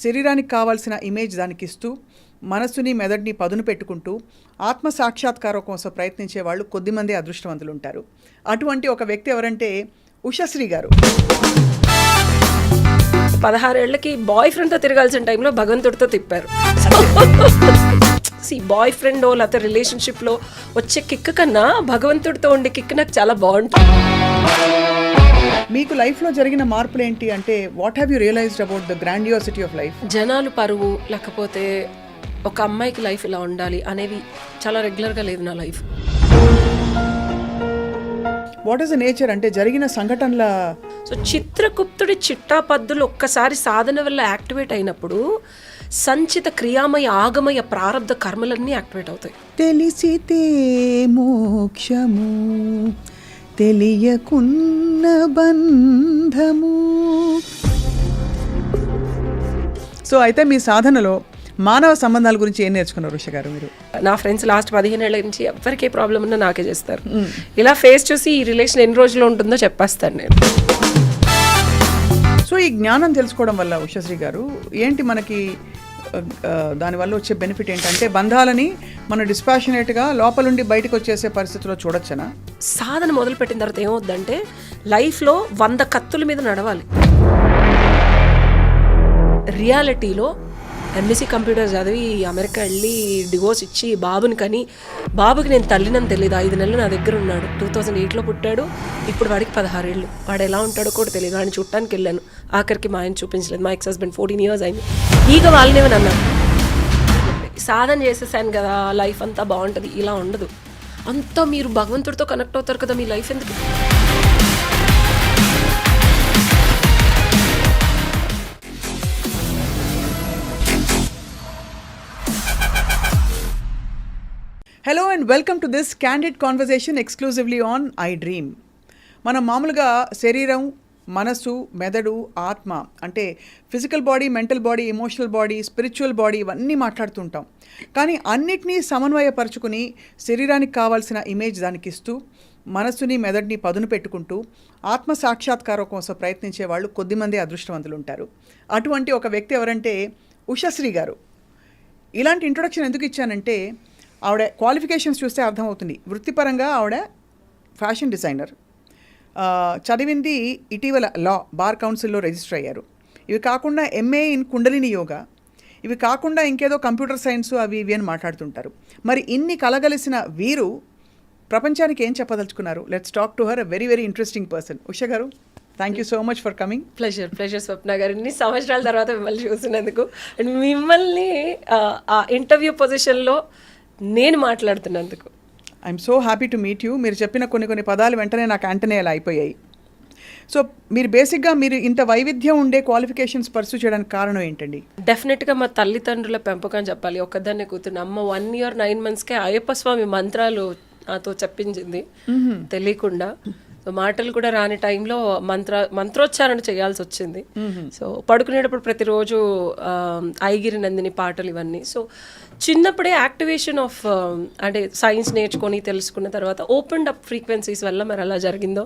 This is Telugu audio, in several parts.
శరీరానికి కావాల్సిన ఇమేజ్ దానికిస్తూ మనస్సుని మెదడుని పదును పెట్టుకుంటూ ఆత్మ సాక్షాత్కారం కోసం ప్రయత్నించే వాళ్ళు కొద్దిమంది అదృష్టవంతులు ఉంటారు. అటువంటి ఒక వ్యక్తి ఎవరంటే ఉషశ్రీ గారు. 16 ఏళ్లకి బాయ్ ఫ్రెండ్తో తిరగాల్సిన టైంలో భగవంతుడితో తిప్పారు. బాయ్ ఫ్రెండ్ లేకపోతే రిలేషన్షిప్లో వచ్చే కిక్ కన్నా భగవంతుడితో ఉండే కిక్ నాకు చాలా బాగుంటుంది. మీకు లైఫ్లో జరిగిన మార్పులు ఏంటి అంటే what have you realised about the grandiosity of life? జనాలు పరువు లేకపోతే ఒక అమ్మాయికి లైఫ్ ఇలా ఉండాలి అనేవి చాలా రెగ్యులర్గా లేదు నా life. What is the nature అంటే జరిగిన సంఘటనల చిత్రగుప్తుడి చిట్టాపద్దులు ఒక్కసారి సాధన వల్ల యాక్టివేట్ అయినప్పుడు సంచిత క్రియామయ ఆగమయ ప్రారబ్ధ కర్మలన్నీ యాక్టివేట్ అవుతాయి. తెలిసితే మోక్షము తెలియకున్న బంధము. సో అయితే మీ సాధనలో మానవ సంబంధాల గురించి ఏం నేర్చుకున్నారు ఉష గారు మీరు? నా ఫ్రెండ్స్ లాస్ట్ 15 ఏళ్ల నుంచి ఎవరికి ప్రాబ్లం ఉన్నా నాకే చేస్తారు. ఇలా ఫేస్ చూసి ఈ రిలేషన్ ఎన్ని రోజులు ఉంటుందో చెప్పేస్తాను నేను. సో ఈ జ్ఞానం తెలుసుకోవడం వల్ల ఉషశ్రీ గారు ఏంటి మనకి దానివల్ల వచ్చే బెనిఫిట్ ఏంటంటే బంధాలని మనం డిస్పాషనేట్గా లోపలుండి బయటకు వచ్చేసే పరిస్థితిలో చూడొచ్చనా? సాధన మొదలుపెట్టిన తర్వాత ఏమవుద్దంటే లైఫ్లో 100 కత్తుల మీద నడవాలి. రియాలిటీలో ఎంఎస్సీ కంప్యూటర్ చదివి అమెరికా వెళ్ళి డివోర్స్ ఇచ్చి బాబుకి నేను తల్లినని తెలియదు. 5 నెలలు నా దగ్గర ఉన్నాడు. 2008లో పుట్టాడు. ఇప్పుడు వాడికి 16 ఏళ్ళు. వాడు ఎలా ఉంటాడో కూడా తెలియదు. వాడిని చూడటానికి వెళ్ళాను. ఆఖరికి మా ఆయన చూపించలేదు. మా ఎక్స్ హస్బెండ్ 14 years అయింది. ఈగ వాళ్ళనేమని అన్నాను. సాధన చేసేసాను కదా లైఫ్ అంతా బాగుంటుంది. ఇలా ఉండదు. అంతా మీరు భగవంతుడితో కనెక్ట్ అవుతారు కదా, మీ లైఫ్ ఎందుకు? Hello and welcome to this candid conversation exclusively on I dream. మనం మామూలుగా శరీరం, మనసు, మెదడు, ఆత్మ అంటే physical body, mental body, emotional body, spiritual body ఇవన్నీ మాట్లాడుతుంటాం. కానీ అన్నిటినీ సమన్వయపరుచుకుని శరీరానికి కావాల్సిన ఇమేజ్ దానికిస్తూ మనస్సుని మెదడుని పదును పెట్టుకుంటూ ఆత్మ సాక్షాత్కారం కోసం ప్రయత్నించే వాళ్ళు కొద్దిమంది అదృష్టవంతులు ఉంటారు. అటువంటి ఒక వ్యక్తి ఎవరంటే ఉషశ్రీ గారు. ఇలాంటి ఇంట్రొడక్షన్ ఎందుకు ఇచ్చానంటే ఆవిడ క్వాలిఫికేషన్స్ చూస్తే అర్థమవుతుంది. వృత్తిపరంగా ఆవిడ ఫ్యాషన్ డిజైనర్, చదివింది ఇటీవల లా, బార్ కౌన్సిల్లో రిజిస్టర్ అయ్యారు. ఇవి కాకుండా ఎంఏ ఇన్ కుండలిని యోగా, ఇవి కాకుండా ఇంకేదో కంప్యూటర్ సైన్స్ అవి ఇవి అని మాట్లాడుతుంటారు. మరి ఇన్ని కలగలిసిన వీరు ప్రపంచానికి ఏం చెప్పదలుచుకున్నారు? Let's talk to her, a very very interesting person. Usha గారు, thank you so much for coming. Pleasure Swapna గారు. ఇన్ని సంవత్సరాల తర్వాత మిమ్మల్ని చూసినందుకు అండ్ మిమ్మల్ని ఆ ఇంటర్వ్యూ పొజిషన్లో నేను మాట్లాడుతున్నందుకు I'm so happy to meet you. మీరు చెప్పిన కొన్ని పదాలు వెంటనే నాకు వెంటనే అలా అయిపోయాయి. సో మీరు బేసిక్గా మీరు ఇంత వైవిధ్యం ఉండే క్వాలిఫికేషన్స్ పర్సూ చేయడానికి కారణం ఏంటండి? డెఫినెట్గా మా తల్లిదండ్రుల పెంపకం చెప్పాలి. ఒక్కదాన్నే కూతురు. అమ్మ 1 year 9 monthsకే అయ్యప్ప స్వామి మంత్రాలు నాతో చెప్పించింది తెలియకుండా. సో మాటలు కూడా రాని టైంలో మంత్రోచ్చారణ చేయాల్సి వచ్చింది. సో పడుకునేటప్పుడు ప్రతిరోజు ఐగిరి నందిని పాటలు ఇవన్నీ. సో చిన్నప్పుడే యాక్టివేషన్ ఆఫ్ అంటే సైన్స్ నేర్చుకొని తెలుసుకున్న తర్వాత ఓపెన్డ్ అప్ ఫ్రీక్వెన్సీస్ వల్ల మరి అలా జరిగిందో.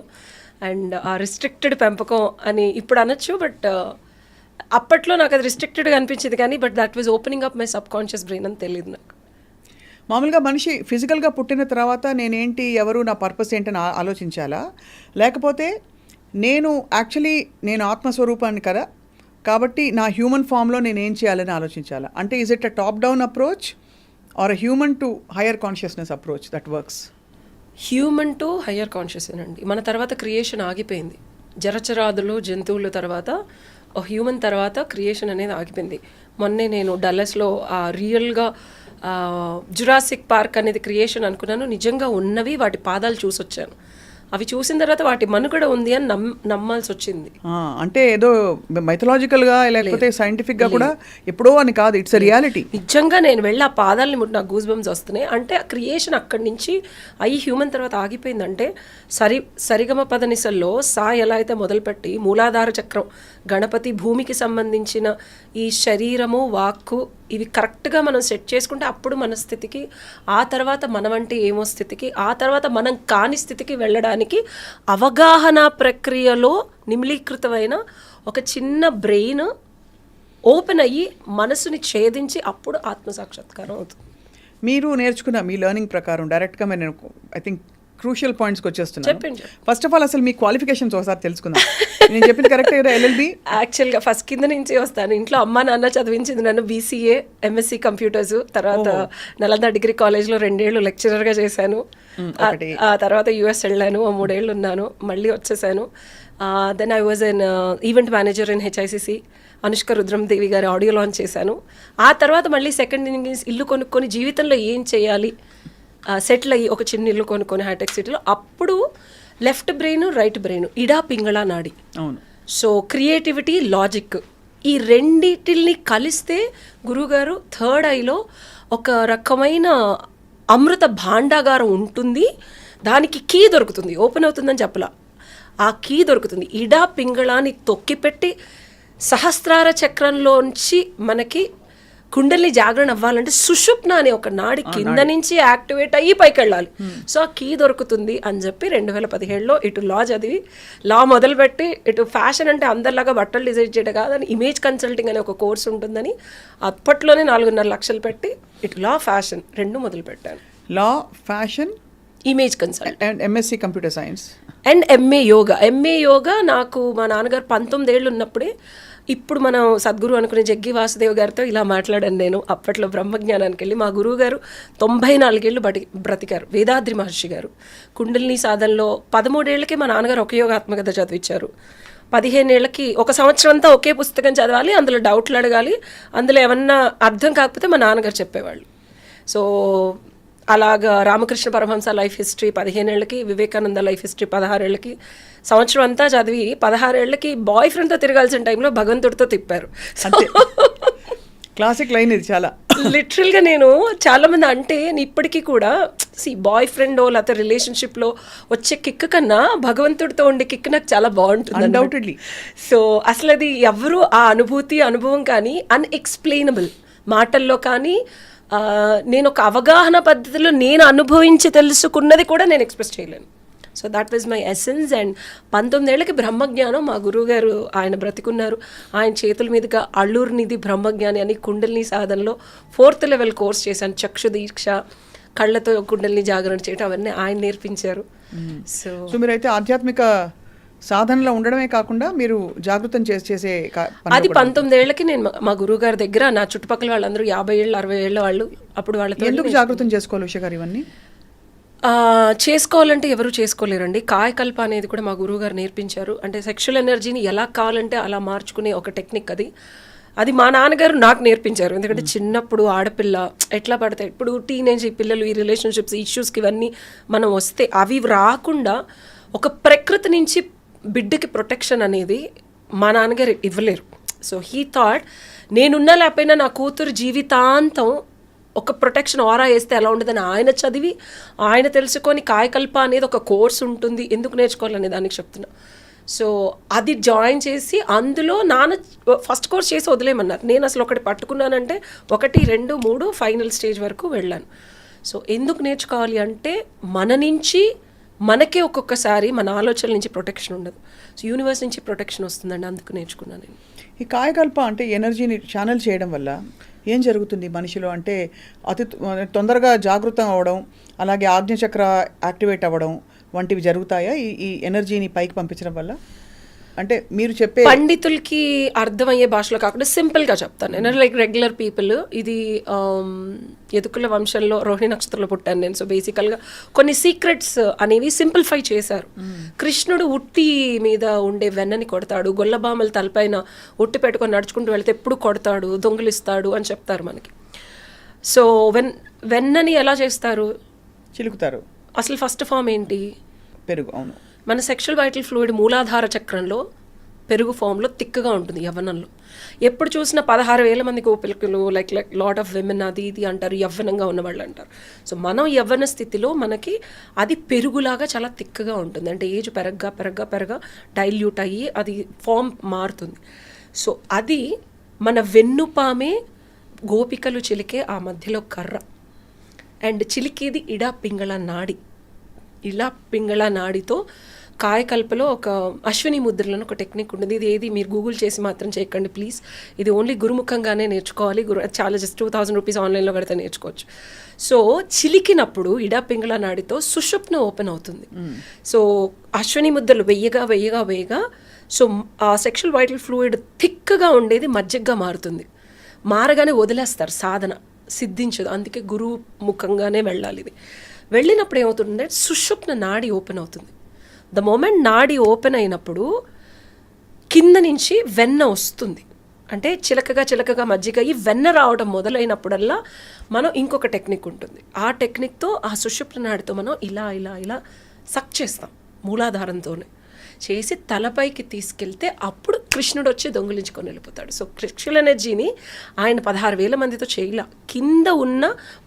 అండ్ ఆ రిస్ట్రిక్టెడ్ పెంపకం అని ఇప్పుడు అనొచ్చు, బట్ అప్పట్లో నాకు అది రిస్ట్రిక్టెడ్గా అనిపించింది. కానీ but that was opening up my sub conscious brain అని తెలియదు నాకు. మామూలుగా మనిషి ఫిజికల్గా పుట్టిన తర్వాత నేనేంటి, ఎవరు, నా పర్పస్ ఏంటని ఆలోచించాలా, లేకపోతే నేను ఆత్మస్వరూపాన్ని కదా కాబట్టి నా హ్యూమన్ ఫామ్లో నేనేం చేయాలని ఆలోచించాలా? అంటే is it a top down approach or a human to higher consciousness approach that works? Human to higher conscious అండి. మన తర్వాత క్రియేషన్ ఆగిపోయింది. జరచరాదులు, జంతువుల తర్వాత హ్యూమన్ తర్వాత క్రియేషన్ అనేది ఆగిపోయింది. మొన్నే నేను డల్లస్లో రియల్గా జురాసిక్ పార్క్ అనేది క్రియేషన్ అనుకున్నాను. నిజంగా ఉన్నవి వాటి పాదాలు చూసొచ్చాను. అవి చూసిన తర్వాత వాటి మనుగడ ఉంది అని నమ్మాల్సి వచ్చింది. అంటే ఏదో మైథలాజికల్గా లేకపోతే సైంటిఫిక్గా కూడా ఎప్పుడో అని కాదు, ఇట్స్ రియాలిటీ. నిజంగా నేను వెళ్ళి ఆ పాదాలని ముట్టి నాకు గూస్ బంప్స్ వస్తున్నాయి. అంటే ఆ క్రియేషన్ అక్కడి నుంచి హ్యూమన్ తర్వాత ఆగిపోయిందంటే సరిగమ పదనిసల్లో సా ఎలా అయితే మొదలుపెట్టి మూలాధార చక్రం, గణపతి, భూమికి సంబంధించిన ఈ శరీరము, వాక్కు ఇవి కరెక్ట్గా మనం సెట్ చేసుకుంటే అప్పుడు మన స్థితికి, ఆ తర్వాత మనమంటే ఏమో స్థితికి, ఆ తర్వాత మనం కాని స్థితికి వెళ్ళడానికి అవగాహన ప్రక్రియలో నిమిలీకృతమైన ఒక చిన్న బ్రెయిన్ ఓపెన్ అయ్యి మనసుని ఛేదించి అప్పుడు ఆత్మసాక్షాత్కారం అవుతుంది. మీరు నేర్చుకున్న మీ లెర్నింగ్ ప్రకారం డైరెక్ట్గా నేను ఐ థింక్ క్రూషియల్ పాయింట్స్కి వచ్చేస్తున్నాను. చెప్పండి. ఫస్ట్ ఆఫ్ ఆల్ అసలు మీ క్వాలిఫికేషన్స్ ఒకసారి తెలుసుకుందాం. నేను చెప్పింది కరెక్ట్ కదా? ఎల్ఎల్బి యాక్చువల్గా ఫస్ట్ కింద నుంచి వస్తాను. ఇంట్లో అమ్మ నాన్న చదివించింది నన్ను BCA, MSc కంప్యూటర్స్, తర్వాత నలంద డిగ్రీ కాలేజ్లో 2 ఏళ్ళు లెక్చరర్గా చేశాను. ఆ తర్వాత US వెళ్ళాను, 3 ఏళ్ళు ఉన్నాను, మళ్ళీ వచ్చేసాను. Then I was an event manager in HICC. Anushka Rudhramadevi గారి ఆడియో లాంచ్ చేశాను. ఆ తర్వాత మళ్ళీ సెకండ్ ఇన్నింగ్స్ ఇల్లు కొనుక్కొని జీవితంలో ఏం చేయాలి, సెటిల్ అయ్యి ఒక చిన్న ఇల్లు కొనుక్కొని హైటెక్ సిటీలో. అప్పుడు లెఫ్ట్ బ్రెయిన్ రైట్ బ్రెయిన్ ఇడా పింగళ నాడి. అవును. సో క్రియేటివిటీ, లాజిక్, ఈ రెండిటిల్ని కలిస్తే గురువుగారు థర్డ్ ఐలో ఒక రకమైన అమృత భాండాగారం ఉంటుంది. దానికి కీ దొరుకుతుంది, ఓపెన్ అవుతుందని చెప్పలా, ఆ కీ దొరుకుతుంది. ఇడా పింగళాన్ని తొక్కిపెట్టి సహస్రార చక్రంలోంచి మనకి కుండలిని జాగరణ అవ్వాలంటే సుషుప్న అనే ఒక నాడి కింద నుంచి యాక్టివేట్ అయ్యి పైకి వెళ్ళాలి. సో ఆ కీ దొరుకుతుంది అని చెప్పి 2017లో ఇటు లా చదివి, లా మొదలుపెట్టి ఇటు ఫ్యాషన్ అంటే అందరిలాగా బట్టలు డిజైన్ చేయడం కాదని ఇమేజ్ కన్సల్టింగ్ అనే ఒక కోర్స్ ఉంటుందని అప్పట్లోనే 4.5 లక్షలు పెట్టి ఇటు లా ఫ్యాషన్ 2 మొదలు పెట్టాను. Law, fashion, image consult and MSc computer science and MA yoga. MA yoga నాకు మా నాన్నగారు 19 ఏళ్ళు ఉన్నప్పుడే, ఇప్పుడు మనం సద్గురు అనుకునే జగ్గి వాసుదేవ్ గారితో ఇలా మాట్లాడాను నేను. అప్పట్లో బ్రహ్మజ్ఞానానికి వెళ్ళి మా గురువు గారు 94 ఏళ్ళు బ్రతికారు, వేదాద్రి మహర్షి గారు. కుండలిని సాధనలో 13 ఏళ్ళకే మా నాన్నగారు ఒక యోగాత్మకత చదివించారు. 15 ఏళ్ళకి 1 సంవత్సరం అంతా ఒకే పుస్తకం చదవాలి, అందులో డౌట్లు అడగాలి, అందులో ఏమన్నా అర్థం కాకపోతే మా నాన్నగారు చెప్పేవాళ్ళు. సో అలాగా రామకృష్ణ పరమహంస లైఫ్ హిస్టరీ 15 ఏళ్ళకి, వివేకానంద లైఫ్ హిస్టరీ 16 ఏళ్ళకి, సంవత్సరం అంతా చదివి 16 ఏళ్ళకి బాయ్ ఫ్రెండ్తో తిరగాల్సిన టైంలో భగవంతుడితో తిప్పారు. క్లాసిక్ లైన్ ఇది చాలా. లిటరల్గా నేను చాలామంది అంటే ఇప్పటికీ కూడా బాయ్ ఫ్రెండో లేకపోతే రిలేషన్షిప్లో వచ్చే కిక్ కన్నా భగవంతుడితో ఉండే కిక్ నాకు చాలా బాగుంటుంది అన్డౌటెడ్లీ. సో అసలు అది ఎవరు ఆ అనుభవం కానీ అన్ఎక్స్ప్లెయినబుల్ మాటల్లో కానీ, నేను ఒక అవగాహన పద్ధతిలో నేను అనుభవించి తెలుసుకున్నది కూడా నేను ఎక్స్ప్రెస్ చేయలేను. So that was my essence. And 19 ఏళ్ళకి బ్రహ్మజ్ఞానం మా గురువుగారు ఆయన బ్రతికున్నారు, ఆయన చేతుల మీదుగా అల్లూరు నిధి బ్రహ్మజ్ఞాని అని కుండలిని సాధనలో 4th లెవెల్ కోర్స్ చేశాను. చక్షు దీక్ష, కళ్ళతో కుండలిని జాగరణ చేయడం, అవన్నీ ఆయన నేర్పించారు. సో మీరైతే ఆధ్యాత్మిక సాధనలో ఉండడమే కాకుండా మీరు జాగృతం చేసే అది 19 ఏళ్ళకి నేను మా గురువుగారి దగ్గర, నా చుట్టుపక్కల వాళ్ళందరూ 50 ఏళ్ళు 60 ఏళ్ళ వాళ్ళు, అప్పుడు వాళ్ళతో ఎందుకు జాగృతం చేసుకోవాలి ఉష గారు? ఇవన్నీ చేసుకోవాలంటే ఎవరు చేసుకోలేరండి. కాయకల్ప అనేది కూడా మా గురువుగారు నేర్పించారు. అంటే సెక్షువల్ ఎనర్జీని ఎలా కావాలంటే అలా మార్చుకునే ఒక టెక్నిక్ అది మా నాన్నగారు నాకు నేర్పించారు. ఎందుకంటే చిన్నప్పుడు ఆడపిల్ల ఎట్లా పడతాయి, ఇప్పుడు టీనేజ్ పిల్లలు ఈ రిలేషన్షిప్స్ ఇష్యూస్కి ఇవన్నీ మనం వస్తే అవి రాకుండా ఒక ప్రకృతి నుంచి బిడ్డకి ప్రొటెక్షన్ అనేది మా నాన్నగారు ఇవ్వలేరు. సో హీ థాట్ నేనున్నా లేకపోయినా నా కూతురు జీవితాంతం ఒక ప్రొటెక్షన్ ఆరా వేస్తే ఎలా ఉండదని ఆయన చదివి ఆయన తెలుసుకొని కాయకల్ప అనేది ఒక కోర్స్ ఉంటుంది, ఎందుకు నేర్చుకోవాలనే దానికి చెప్తున్నా. సో అది జాయిన్ చేసి అందులో నాన్న ఫస్ట్ కోర్స్ చేసి వదిలేయమన్నారు. నేను అసలు ఒకటి పట్టుకున్నానంటే 1, 2, 3 ఫైనల్ స్టేజ్ వరకు వెళ్ళాను. సో ఎందుకు నేర్చుకోవాలి అంటే మన నుంచి మనకే ఒక్కొక్కసారి మన ఆలోచనల నుంచి ప్రొటెక్షన్ ఉండదు. సో యూనివర్స్ నుంచి ప్రొటెక్షన్ వస్తుందండి, అందుకు నేర్చుకున్నాను నేను. ఈ కాయకల్ప అంటే ఎనర్జీని ఛానల్ చేయడం వల్ల ఏం జరుగుతుంది మనిషిలో అంటే అతి తొందరగా జాగృతం అవ్వడం, అలాగే ఆజ్ఞచక్ర యాక్టివేట్ అవ్వడం వంటివి జరుగుతాయా ఈ ఎనర్జీని పైకి పంపించడం వల్ల? అంటే మీరు చెప్పే పండితులకి అర్థమయ్యే భాషలో కాకుండా సింపుల్గా చెప్తాను నేను. లైక్ రెగ్యులర్ పీపుల్, ఇది యదుకుల వంశంలో రోహిణి నక్షత్రంలో పుట్టాను నేను. సో బేసికల్గా కొన్ని సీక్రెట్స్ అనేవి సింప్లిఫై చేశారు. కృష్ణుడు ఉట్టి మీద ఉండే వెన్నని కొడతాడు, గొల్లబామల తలపైన ఉట్టి పెట్టుకొని నడుచుకుంటూ వెళ్తే ఎప్పుడు కొడతాడు, దొంగిలిస్తాడు అని చెప్తారు మనకి. సో వెన్నని ఎలా చేస్తారు? చిలుకుతారు. అసలు ఫస్ట్ ఫామ్ ఏంటి? పెరుగు. అవును. మన సెక్షువల్ వైటల్ ఫ్లూయిడ్ మూలాధార చక్రంలో పెరుగు ఫామ్లో తిక్కగా ఉంటుంది యవ్వనంలో. ఎప్పుడు చూసినా 16,000 మంది గోపికలు లైక్ లాట్ ఆఫ్ విమెన్ అది ఇది అంటారు, యవ్వనంగా ఉన్నవాళ్ళు అంటారు. సో మనం యవ్వన స్థితిలో మనకి అది పెరుగులాగా చాలా తిక్కగా ఉంటుంది. అంటే ఏజ్ పెరగ్గా డైల్యూట్ అయ్యి అది ఫామ్ మారుతుంది. సో అది మన వెన్నుపామే గోపికలు చిలికే ఆ మధ్యలో కర్ర. అండ్ చిలికేది ఇడా పింగళ నాడి. ఇలా పింగళ నాడితో కాయకల్పలో ఒక అశ్విని ముద్రలను ఒక టెక్నిక్ ఉంటుంది. ఇది ఏది మీరు గూగుల్ చేసి మాత్రం చేయకండి ప్లీజ్. ఇది ఓన్లీ గురుముఖంగానే నేర్చుకోవాలి. చాలా జస్ట్ 2000 రూపీస్ ఆన్లైన్లో కడితే నేర్చుకోవచ్చు. సో చిలికినప్పుడు ఇడా పింగళ నాడితో సుషుప్న ఓపెన్ అవుతుంది. సో అశ్విని ముద్రలు వెయ్యగా సో ఆ సెక్షువల్ వైటల్ ఫ్లూయిడ్ థిక్గా ఉండేది మజ్జిగగా మారుతుంది. మారగానే వదిలేస్తారు, సాధన సిద్ధించదు. అందుకే గురువు ముఖంగానే వెళ్ళాలి. ఇది వెళ్ళినప్పుడు ఏమవుతుందంటే సుషుప్న నాడి ఓపెన్ అవుతుంది. ద మూమెంట్ నాడి ఓపెన్ అయినప్పుడు కింద నుంచి వెన్న వస్తుంది. అంటే చిలకగా మజ్జిగ ఈ వెన్న రావడం మొదలైనప్పుడల్లా మనం ఇంకొక టెక్నిక్ ఉంటుంది. ఆ టెక్నిక్తో ఆ సుషుప్న నాడితో మనం ఇలా సక్ చేస్తాం మూలాధారంతోనే చేసి తలపైకి తీసుకెళ్తే అప్పుడు కృష్ణుడు వచ్చి దొంగిలించుకొని వెళ్ళిపోతాడు. సో సెక్షువల్ ఎనర్జీని ఆయన 16,000 మందితో చేయలే. కింద ఉన్న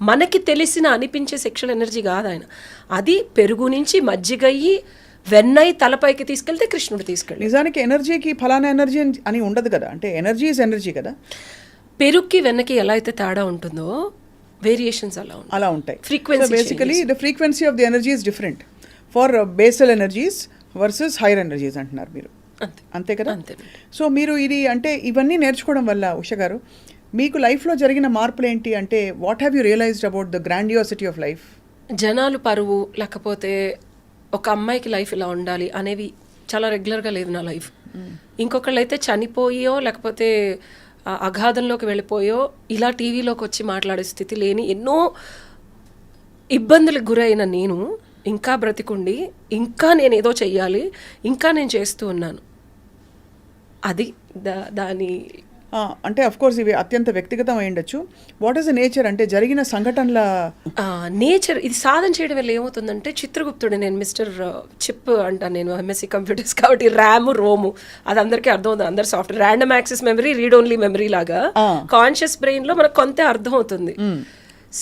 మనకి తెలిసిన అనిపించే సెక్షువల్ ఎనర్జీ కాదు ఆయన. అది పెరుగు నుంచి మజ్జిగయ్యి వెన్నై తలపైకి తీసుకెళ్తే కృష్ణుడు తీసుకెళ్ళి. నిజానికి ఎనర్జీకి ఫలానా ఎనర్జీ అని ఉండదు కదా, అంటే ఎనర్జీ ఇస్ ఎనర్జీ కదా. పెరుగుకి వెన్నకి ఎలా అయితే తేడా ఉంటుందో వేరియేషన్స్ అలా ఉంటాయి. Frequency basically the frequency of the energy is different for basal energies versus hire energies అంటున్నారు మీరు, అంతే కదా. సో మీరు ఇది అంటే ఇవన్నీ నేర్చుకోవడం వల్ల ఉష గారు మీకు లైఫ్లో జరిగిన మార్పులు ఏంటి అంటే what have you realised about the grandiosity of life? జనాలు పరువు లేకపోతే ఒక అమ్మాయికి లైఫ్ ఇలా ఉండాలి అనేవి చాలా రెగ్యులర్గా లేదు నా లైఫ్. ఇంకొకళ్ళు అయితే చనిపోయో లేకపోతే అగాధంలోకి వెళ్ళిపోయో ఇలా టీవీలోకి వచ్చి మాట్లాడే స్థితి లేని ఎన్నో ఇబ్బందులకు గురైన నేను ఇంకా బ్రతికుండి ఇంకా నేను ఏదో చెయ్యాలి, ఇంకా నేను చేస్తూ ఉన్నాను. అది దాని అంటే అఫ్ కోర్స్ ఇవి అత్యంత వ్యక్తిగతం అయి ఉండొచ్చు. వాట్ ఈస్ ద నేచర్ అంటే జరిగిన సంఘటనల నేచర్? ఇది సాధన చేయడం వల్ల ఏమవుతుందంటే చిత్రగుప్తుడు, నేను మిస్టర్ చిప్ అంటాను, నేను ఎంఎస్సి కంప్యూటర్స్ కాబట్టి ర్యామ్ రోము అది అందరికీ అర్థం అవుతుంది. అందరు software random access memory read only memory లాగా కాన్షియస్ బ్రెయిన్లో మనకు కొంత అర్థం అవుతుంది.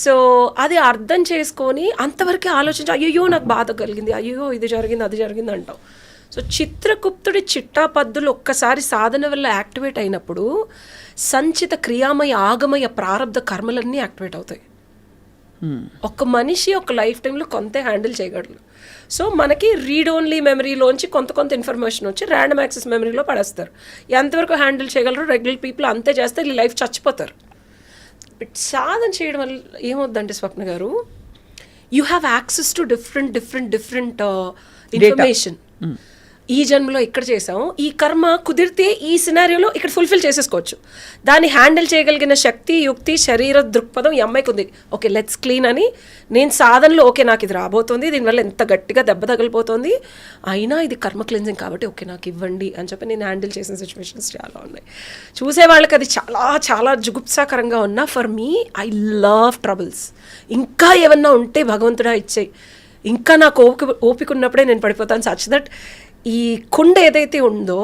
సో అది అర్థం చేసుకొని అంతవరకే ఆలోచించి అయ్యో నాకు బాధ కలిగింది, అయ్యో ఇది జరిగింది అది జరిగింది అంటాం. సో చిత్రగుప్తుడి చిట్టాపద్దులు ఒక్కసారి సాధన వల్ల యాక్టివేట్ అయినప్పుడు సంచిత క్రియామయ ఆగమయ ప్రారంధ కర్మలన్నీ యాక్టివేట్ అవుతాయి. ఒక మనిషి ఒక లైఫ్ టైంలో కొంత హ్యాండిల్ చేయగలరు. సో మనకి రీడ్ ఓన్లీ మెమరీలోంచి కొంత ఇన్ఫర్మేషన్ వచ్చి ర్యాండమ్ యాక్సెస్ మెమరీలో పడేస్తారు. ఎంతవరకు హ్యాండిల్ చేయగలరు రెగ్యులర్ పీపుల్ అంతే చేస్తే ఈ లైఫ్ చచ్చిపోతారు. సాధన చేయడం వల్ల ఏమవుద్దంటే స్వప్న గారు, you have access to different information. ఈ జన్మలో ఇక్కడ చేసాం, ఈ కర్మ కుదిరితే ఈ సినారియోలో ఇక్కడ ఫుల్ఫిల్ చేసేసుకోవచ్చు. దాన్ని హ్యాండిల్ చేయగలిగిన శక్తి, యుక్తి, శరీర దృక్పథం ఈ అమ్మాయికి ఉంది. ఓకే లెట్స్ క్లీన్ అని నేను సాధనలో ఓకే నాకు ఇది రాబోతుంది, దీనివల్ల ఎంత గట్టిగా దెబ్బ తగిలిపోతుంది, అయినా ఇది కర్మ క్లెన్జింగ్ కాబట్టి ఓకే నాకు ఇవ్వండి అని చెప్పి నేను హ్యాండిల్ చేసిన సిచ్యువేషన్స్ చాలా ఉన్నాయి. చూసే వాళ్ళకి అది చాలా చాలా జుగుప్సాకరంగా ఉన్నా for me I love troubles. ఇంకా ఏమన్నా ఉంటే భగవంతుడా ఇచ్చేయి, ఇంకా నాకు ఓపిక ఉన్నప్పుడే నేను పడిపోతాను. సచ్ దట్ ఈ కుండ ఏదైతే ఉందో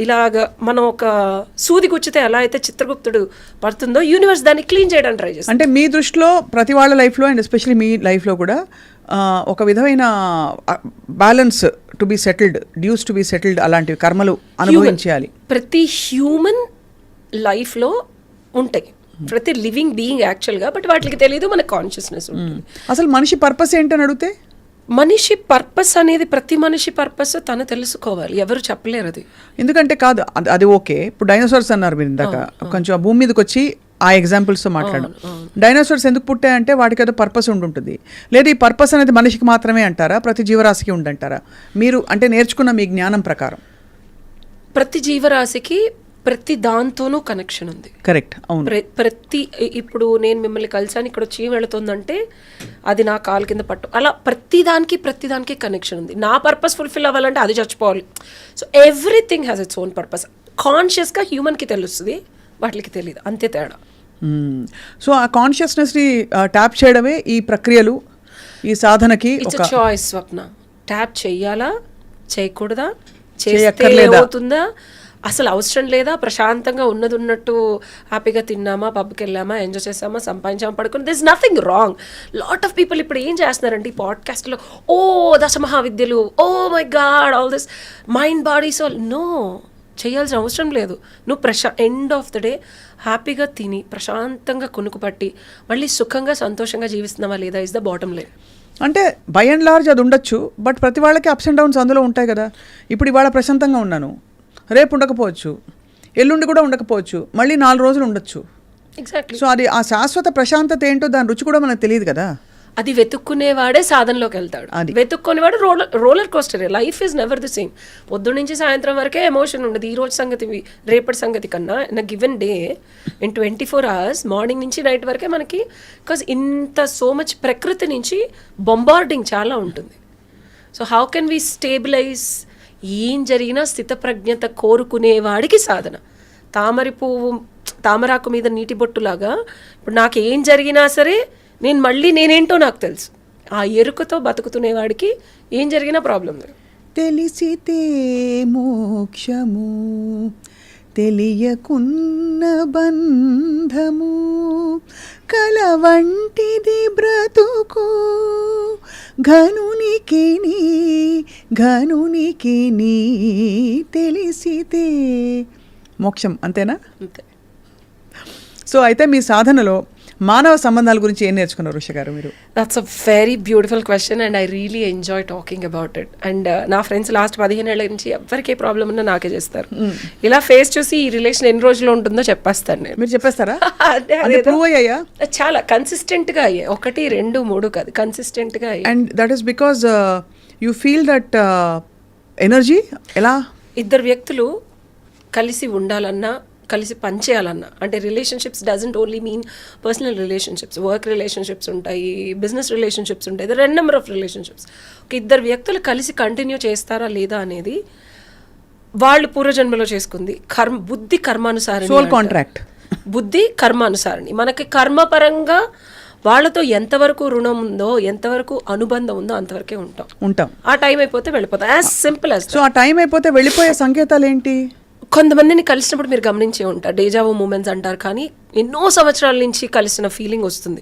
ఇలాగ మనం ఒక సూది గుచ్చితే ఎలా అయితే చిత్రగుప్తుడు పడుతుందో యూనివర్స్ దాన్ని క్లీన్ చేయడానికి ట్రై చేస్తుంది. అంటే మీ దృష్టిలో ప్రతి వాళ్ళ లైఫ్లో అండ్ ఎస్పెషల్లీ మీ లైఫ్లో కూడా ఒక విధమైన balance to be settled, dues to be settled అలాంటివి కర్మలు అనుభవించాలి. ప్రతి హ్యూమన్ లైఫ్లో ఉంటాయి, ప్రతి లివింగ్ బీయింగ్ యాక్చువల్గా, బట్ వాటికి తెలియదు మనకు కాన్షియస్నెస్ ఉంటుంది. అసలు మనిషి పర్పస్ ఏంటని అడిగితే మనిషి పర్పస్ అనేది ప్రతి మనిషి పర్పస్ తను తెలుసుకోవాలి, ఎవరు చెప్పలేరు అది. ఎందుకంటే కాదు అది ఓకే. ఇప్పుడు డైనోసార్స్ అన్నారు మీరు ఇందాక, కొంచెం భూమి మీదకి వచ్చి ఆ ఎగ్జాంపుల్స్తో మాట్లాడడం. డైనోసార్స్ ఎందుకు పుట్టాయంటే వాటికి ఏదో పర్పస్ ఉంటుంది. లేదా ఈ పర్పస్ అనేది మనిషికి మాత్రమే అంటారా, ప్రతి జీవరాశికి ఉండంటారా? మీరు అంటే నేర్చుకున్న మీ జ్ఞానం ప్రకారం ప్రతి జీవరాశికి ప్రతి దాంతోనూ కనెక్షన్ ఉంది. కరెక్ట్, అవును. ప్రతి ఇప్పుడు నేను మిమ్మల్ని కలిసాను, ఇక్కడ వచ్చి వెళుతుందంటే అది నా కాలు కింద పట్టు, అలా ప్రతిదానికి కనెక్షన్ ఉంది. నా పర్పస్ ఫుల్ఫిల్ అవ్వాలంటే అది చచ్చిపోవాలి. So everything has its own purpose. కాన్షియస్గా హ్యూమన్కి తెలుస్తుంది, వాటికి తెలియదు, అంతే తేడా. సో ఆ కాన్షియస్నెస్ని ట్యాప్ చేయడమే ఈ ప్రక్రియలు, ఈ సాధనకి ఇట్స్ చాయిస్. స్వప్న ట్యాప్ చెయ్యాలా చేయకూడదా, చేస్తే అవుతుందా, అసలు అవసరం లేదా, ప్రశాంతంగా ఉన్నట్టు హ్యాపీగా తిన్నామా, పబ్కి వెళ్ళామా, ఎంజాయ్ చేసామా, సంపాదించామా, పడుకుని this nothing wrong. Lot of people ఇప్పుడు ఏం చేస్తున్నారంటే ఈ పాడ్కాస్ట్లో ఓ దశమహావిద్యలు, oh my god all this mind body soul. No, చేయాల్సిన అవసరం లేదు. నువ్వు ఎండ్ ఆఫ్ ద డే హ్యాపీగా తిని ప్రశాంతంగా కొనుక్కుపట్టి మళ్ళీ సుఖంగా సంతోషంగా జీవిస్తున్నావా లేదా ఇస్ ద బాటమ్ లైన్. అంటే బై అండ్ లార్జ్ అది ఉండొచ్చు, బట్ ప్రతి వాళ్ళకి అప్స్ అండ్ డౌన్స్ అందులో ఉంటాయి కదా. ఇప్పుడు ఇవాళ ప్రశాంతంగా ఉన్నాను, రేపు ఉండకపోవచ్చు, ఎల్లుండి కూడా ఉండకపోవచ్చు, మళ్ళీ 4 రోజులు ఉండొచ్చు. ఎగ్జాక్ట్లీ. సో అది ఆ శాశ్వత ప్రశాంతత ఏంటో దాని రుచి కూడా మనకు తెలియదు కదా. అది వెతుక్కునేవాడే సాధనలోకి వెళ్తాడు. వెతుక్కునేవాడు roller coaster. Life is never the same. పొద్దు నుంచి సాయంత్రం వరకే ఎమోషన్ ఉండదు. ఈ రోజు సంగతి రేపటి సంగతి కన్నా in given day in 24 hours morning నుంచి నైట్ వరకే మనకి, బికాజ్ ఇంత సో మచ్ ప్రకృతి నుంచి బొంబార్డింగ్ చాలా ఉంటుంది. So how can we stabilize? ఏం జరిగినా స్థితప్రజ్ఞత కోరుకునేవాడికి సాధన. తామరాకు మీద నీటి బొట్టులాగా ఇప్పుడు నాకు ఏం జరిగినా సరే నేనేంటో నాకు తెలుసు. ఆ ఎరుకతో బతుకుతునేవాడికి ఏం జరిగినా ప్రాబ్లం లేదు. తెలిసితే మోక్షము తెలియకున్న బంధము కల వంటిది బ్రతుకు ఘనునికి నీ తెలిసితే మోక్షం. అంతేనా? అంతే. సో అయితే మీ సాధనలో మానవ సంబంధాల గురించి ఏం నేర్చుకున్నారు ఉష గారు మీరు? That's a very beautiful question and I really enjoy talking about it. And నా ఫ్రెండ్స్ లాస్ట్ 15 ఏళ్ల నుంచి ఎవరికి ఏ ప్రాబ్లం ఉన్నా నాకే చేస్తారు. ఇలా ఫేస్ చూసి ఈ రిలేషన్ ఎన్ని రోజులు ఉంటుందో చెప్పేస్తాను నేను. మీరు చెప్పేస్తారా? ప్రూవ్ అయ్యాయా? చాలా కన్సిస్టెంట్గా అయ్యాయి. 1, 2, 3 కాదు, కన్సిస్టెంట్గా అయ్యాయి. And that is because you feel that energy. ఎలా? ఇద్దరు వ్యక్తులు కలిసి ఉండాలన్నా, కలిసి పనిచేయాలన్నా, అంటే relationships doesn't only mean personal relationships, work relationships ఉంటాయి, బిజినెస్ రిలేషన్షిప్స్ ఉంటాయి, there are number of relationships. ఒక ఇద్దరు వ్యక్తులు కలిసి కంటిన్యూ చేస్తారా లేదా అనేది వాళ్ళు పూర్వజన్మలో చేసుకుంది. బుద్ధి కర్మానుసారిణి. Soul contract. బుద్ధి కర్మానుసారిణి. మనకి కర్మపరంగా వాళ్ళతో ఎంతవరకు రుణం ఉందో, ఎంతవరకు అనుబంధం ఉందో అంతవరకే ఉంటాం. ఆ టైం అయిపోతే వెళ్ళిపోతాం. As simple as. సో ఆ టైం అయిపోతే వెళ్ళిపోయే సంకేతాలు ఏంటి? కొంతమందిని కలిసినప్పుడు మీరు గమనించే ఉంటారు, డేజావో మూమెంట్స్ అంటారు, కానీ ఎన్నో సంవత్సరాల నుంచి కలిసిన ఫీలింగ్ వస్తుంది.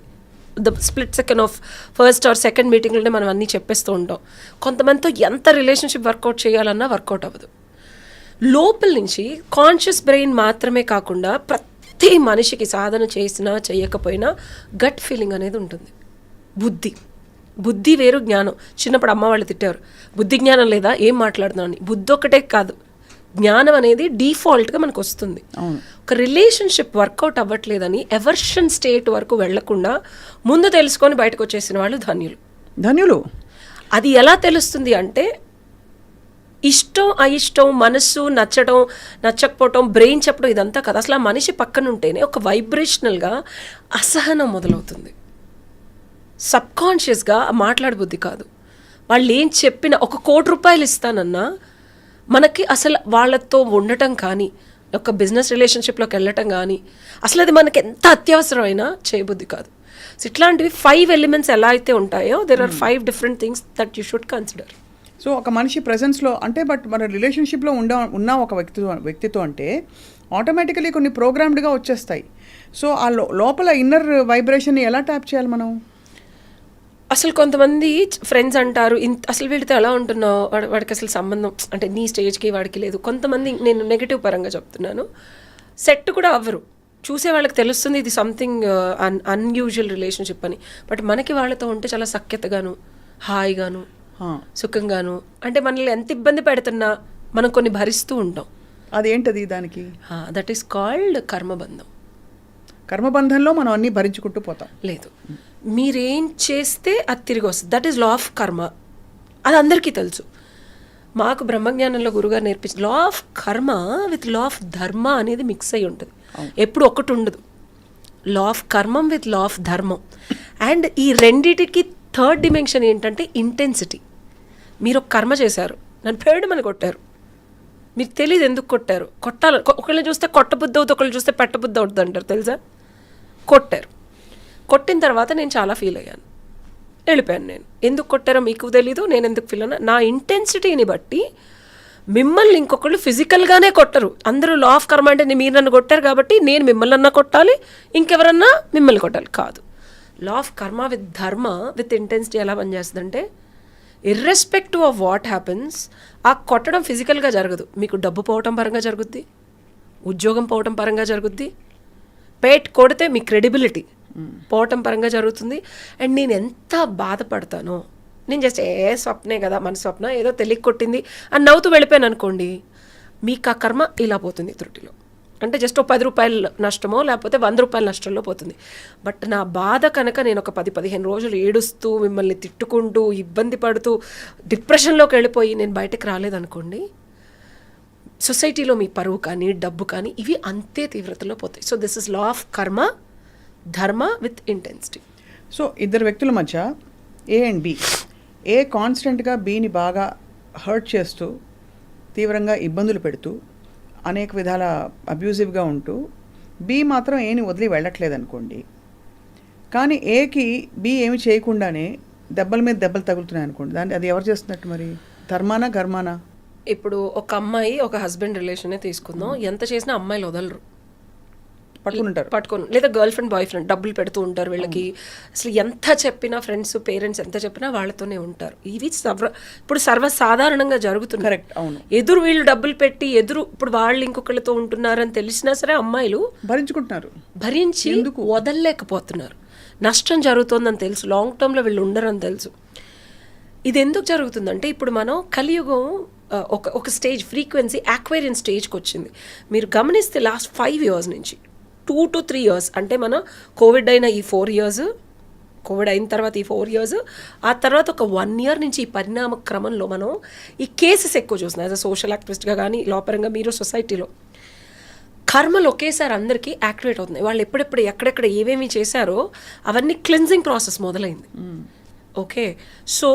The split second of first or second మీటింగ్లోనే మనం అన్నీ చెప్పేస్తూ ఉంటాం. కొంతమందితో ఎంత రిలేషన్షిప్ వర్కౌట్ చేయాలన్నా వర్కౌట్ అవ్వదు. లోపల నుంచి కాన్షియస్ బ్రెయిన్ మాత్రమే కాకుండా ప్రతి మనిషికి సాధన చేసినా చేయకపోయినా గట్ ఫీలింగ్ అనేది ఉంటుంది. బుద్ధి వేరు, జ్ఞానం. చిన్నప్పుడు అమ్మ వాళ్ళు తిట్టారు, బుద్ధి జ్ఞానం లేదా, ఏం మాట్లాడుతున్నావు అని. బుద్ధి ఒకటే కాదు, జ్ఞానం అనేది డిఫాల్ట్గా మనకు వస్తుంది. ఒక రిలేషన్షిప్ వర్కౌట్ అవ్వట్లేదని ఎవర్షన్ స్టేట్ వరకు వెళ్లకుండా ముందు తెలుసుకొని బయటకు వచ్చేసిన వాళ్ళు ధన్యులు. అది ఎలా తెలుస్తుంది అంటే ఇష్టం అయిష్టం, మనస్సు నచ్చడం నచ్చకపోవటం, బ్రెయిన్ చెప్పడం ఇదంతా కదా. అసలు ఆ మనిషి పక్కన ఉంటేనే ఒక వైబ్రేషనల్గా అసహనం మొదలవుతుంది. సబ్కాన్షియస్గా మాట్లాడబుద్ధి కాదు. వాళ్ళు ఏం చెప్పినా, 1 కోటి రూపాయలు ఇస్తానన్నా మనకి అసలు వాళ్ళతో ఉండటం కానీ, ఒక బిజినెస్ రిలేషన్షిప్లోకి వెళ్ళటం కానీ, అసలు అది మనకి ఎంత అత్యవసరమైనా చేయబుద్ధి కాదు. సో ఇట్లాంటివి 5 ఎలిమెంట్స్ ఎలా అయితే ఉంటాయో, there are 5 different things that you should consider. So ఒక మనిషి ప్రెజెన్స్లో అంటే, బట్ మన రిలేషన్షిప్లో ఉన్న ఒక వ్యక్తితో అంటే ఆటోమేటికలీ కొన్ని ప్రోగ్రామ్డ్గా వచ్చేస్తాయి. సో ఆ లోపల ఇన్నర్ వైబ్రేషన్ని ఎలా ట్యాప్ చేయాలి మనం? అసలు కొంతమంది ఫ్రెండ్స్ అంటారు, అసలు వీడితో ఎలా ఉంటున్నావు, వాడికి అసలు సంబంధం అంటే నీ స్టేజ్కి వాడికి లేదు. కొంతమంది, నేను నెగిటివ్ పరంగా చెప్తున్నాను, సెట్ కూడా అవ్వరు. చూసే వాళ్ళకి తెలుస్తుంది ఇది సంథింగ్ అన్యూజువల్ రిలేషన్షిప్ అని. బట్ మనకి వాళ్ళతో ఉంటే చాలా సఖ్యతగాను, హాయిగాను, సుఖంగాను, అంటే మనల్ని ఎంత ఇబ్బంది పెడుతున్నా మనం కొన్ని భరిస్తూ ఉంటాం. అదేంటది దానికి? దట్ ఈస్ కాల్డ్ కర్మబంధం. కర్మబంధంలో మనం అన్నీ భరించుకుంటూ పోతాం. లేదు, మీరేం చేస్తే అది తిరిగి వస్తుంది. దట్ ఈస్ లా ఆఫ్ కర్మ. అది అందరికీ తెలుసు. మాకు బ్రహ్మజ్ఞానంలో గురుగారు నేర్పించి law of karma with law of dharma అనేది మిక్స్ అయి ఉంటుంది. ఎప్పుడు ఒకటి ఉండదు. లా ఆఫ్ కర్మం విత్ లా ఆఫ్ ధర్మం. అండ్ ఈ రెండిటికి థర్డ్ డిమెన్షన్ ఏంటంటే ఇంటెన్సిటీ. మీరు ఒక కర్మ చేశారు, నన్ను పేడమని కొట్టారు, మీకు తెలియదు ఎందుకు కొట్టారు. కొట్టాలి, ఒకళ్ళని చూస్తే కొట్టబుద్ధి అవుతుంది, ఒకళ్ళని చూస్తే పెట్టబుద్ధి అవుతుంది అంటారు, తెలుసా? కొట్టిన తర్వాత నేను చాలా ఫీల్ అయ్యాను, వెళ్ళిపోయాను. నేను ఎందుకు కొట్టారో మీకు తెలీదు, నేను ఎందుకు ఫీల్ అయినా, నా ఇంటెన్సిటీని బట్టి. మిమ్మల్ని ఇంకొకళ్ళు ఫిజికల్గానే కొట్టరు. అందరూ లా ఆఫ్ కర్మ అంటే మీరు నన్ను కొట్టారు కాబట్టి నేను మిమ్మల్ని అన్నా కొట్టాలి, ఇంకెవరన్నా మిమ్మల్ని కొట్టాలి కాదు. లా ఆఫ్ కర్మ విత్ ధర్మ విత్ ఇంటెన్సిటీ ఎలా పనిచేస్తుందంటే, ఇర్రెస్పెక్టివ్ ఆఫ్ వాట్ హ్యాపెన్స్, ఆ కొట్టడం ఫిజికల్గా జరగదు. మీకు డబ్బు పోవటం పరంగా జరుగుద్ది, ఉద్యోగం పోవటం పరంగా జరుగుద్ది. కొడితే మీ క్రెడిబిలిటీ, పోవటం పరంగా జరుగుతుంది. అండ్ నేను ఎంత బాధపడతానో, నేను జస్ట్ స్వప్నే కదా, మన స్వప్న ఏదో తెలియ కొట్టింది అని నవ్వుతూ వెళ్ళిపోయాను అనుకోండి, మీకు ఆ కర్మ ఇలా పోతుంది త్రుటిలో. అంటే జస్ట్ ఒక 10 రూపాయల నష్టమో లేకపోతే 100 రూపాయల నష్టంలో పోతుంది. బట్ నా బాధ కనుక నేను ఒక 10-15 రోజులు ఏడుస్తూ మిమ్మల్ని తిట్టుకుంటూ ఇబ్బంది పడుతూ డిప్రెషన్లోకి వెళ్ళిపోయి నేను బయటకు రాలేదనుకోండి, సొసైటీలో మీ పరువు కానీ డబ్బు కానీ ఇవి అంతే తీవ్రతలో పోతాయి. So this is law of కర్మ, ధర్మ విత్ ఇంటెన్సిటీ. సో ఇద్దరు వ్యక్తుల మధ్య ఏ అండ్ బి, ఏ కాన్స్టెంట్గా బిని బాగా హర్ట్ చేస్తూ తీవ్రంగా ఇబ్బందులు పెడుతూ అనేక విధాల అబ్యూజివ్గా ఉంటూ బి మాత్రం ఏని వదిలి వెళ్ళట్లేదు అనుకోండి, కానీ ఏకి బి ఏమి చేయకుండానే దెబ్బల మీద దెబ్బలు తగులుతున్నాయి అనుకోండి, దాన్ని అది ఎవరు చేస్తున్నట్టు మరి? ధర్మానా గర్మానా? ఇప్పుడు ఒక అమ్మాయి ఒక హస్బెండ్ రిలేషనే తీసుకుందాం, ఎంత చేసినా అమ్మాయిలు వదలరు, పట్టుకోను, లేదా గర్ల్ ఫ్రెండ్ బాయ్ ఫ్రెండ్ డబ్బులు పెడుతూ ఉంటారు వీళ్ళకి. అసలు ఎంత చెప్పినా ఫ్రెండ్స్ పేరెంట్స్ ఎంత చెప్పినా వాళ్ళతోనే ఉంటారు. ఇవి ఇప్పుడు సర్వసాధారణంగా జరుగుతుంది. కరెక్ట్, అవును. ఎదురు వీళ్ళు డబ్బులు పెట్టి ఇప్పుడు వాళ్ళు ఇంకొకరితో ఉంటున్నారని తెలిసినా సరే అమ్మాయిలు భరించి వదలలేకపోతున్నారు. నష్టం జరుగుతుందని తెలుసు, లాంగ్ టర్మ్లో వీళ్ళు ఉండరని తెలుసు. ఇది ఎందుకు జరుగుతుందంటే ఇప్పుడు మనం కలియుగం ఒక స్టేజ్ ఫ్రీక్వెన్సీ యాక్వేరియన్ స్టేజ్కి వచ్చింది. మీరు గమనిస్తే లాస్ట్ 5 years నుంచి 2 to 3 years, అంటే మన కోవిడ్ అయిన ఈ 4 years, కోవిడ్ అయిన తర్వాత ఈ 4 years, ఆ తర్వాత ఒక 1 year నుంచి ఈ పరిణామ క్రమంలో మనం ఈ కేసెస్ ఎక్కువ చూస్తున్నాం. యాజ్ అ సోషల్ యాక్టివిస్ట్గా కానీ లోపరంగా మీరు సొసైటీలో కర్మలు ఒకేసారి అందరికీ యాక్టివేట్ అవుతున్నాయి. వాళ్ళు ఎప్పుడెప్పుడు ఎక్కడెక్కడ ఏమేమి చేశారో అవన్నీ క్లెన్జింగ్ ప్రాసెస్ మొదలైంది. ఓకే, సో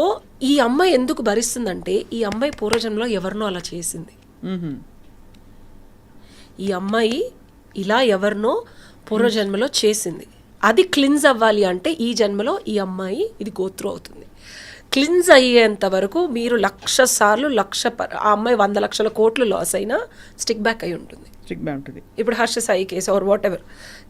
ఈ అమ్మాయి ఎందుకు భరిస్తుందంటే ఈ అమ్మాయి పూర్వజన్మలో ఎవరినో అలా చేసింది. ఈ అమ్మాయి ఇలా ఎవరినో పూర్వజన్మలో చేసింది. అది క్లిన్స్ అవ్వాలి అంటే ఈ జన్మలో ఈ అమ్మాయి ఇది గోత్రు అవుతుంది. క్లిన్స్ అయ్యేంత వరకు మీరు 1,00,000 సార్లు ఆ అమ్మాయి 100 లక్షల కోట్లు లాస్ అయినా స్టిక్ బ్యాక్ అయి ఉంటుంది. ఇప్పుడు Harsha Sai case or whatever,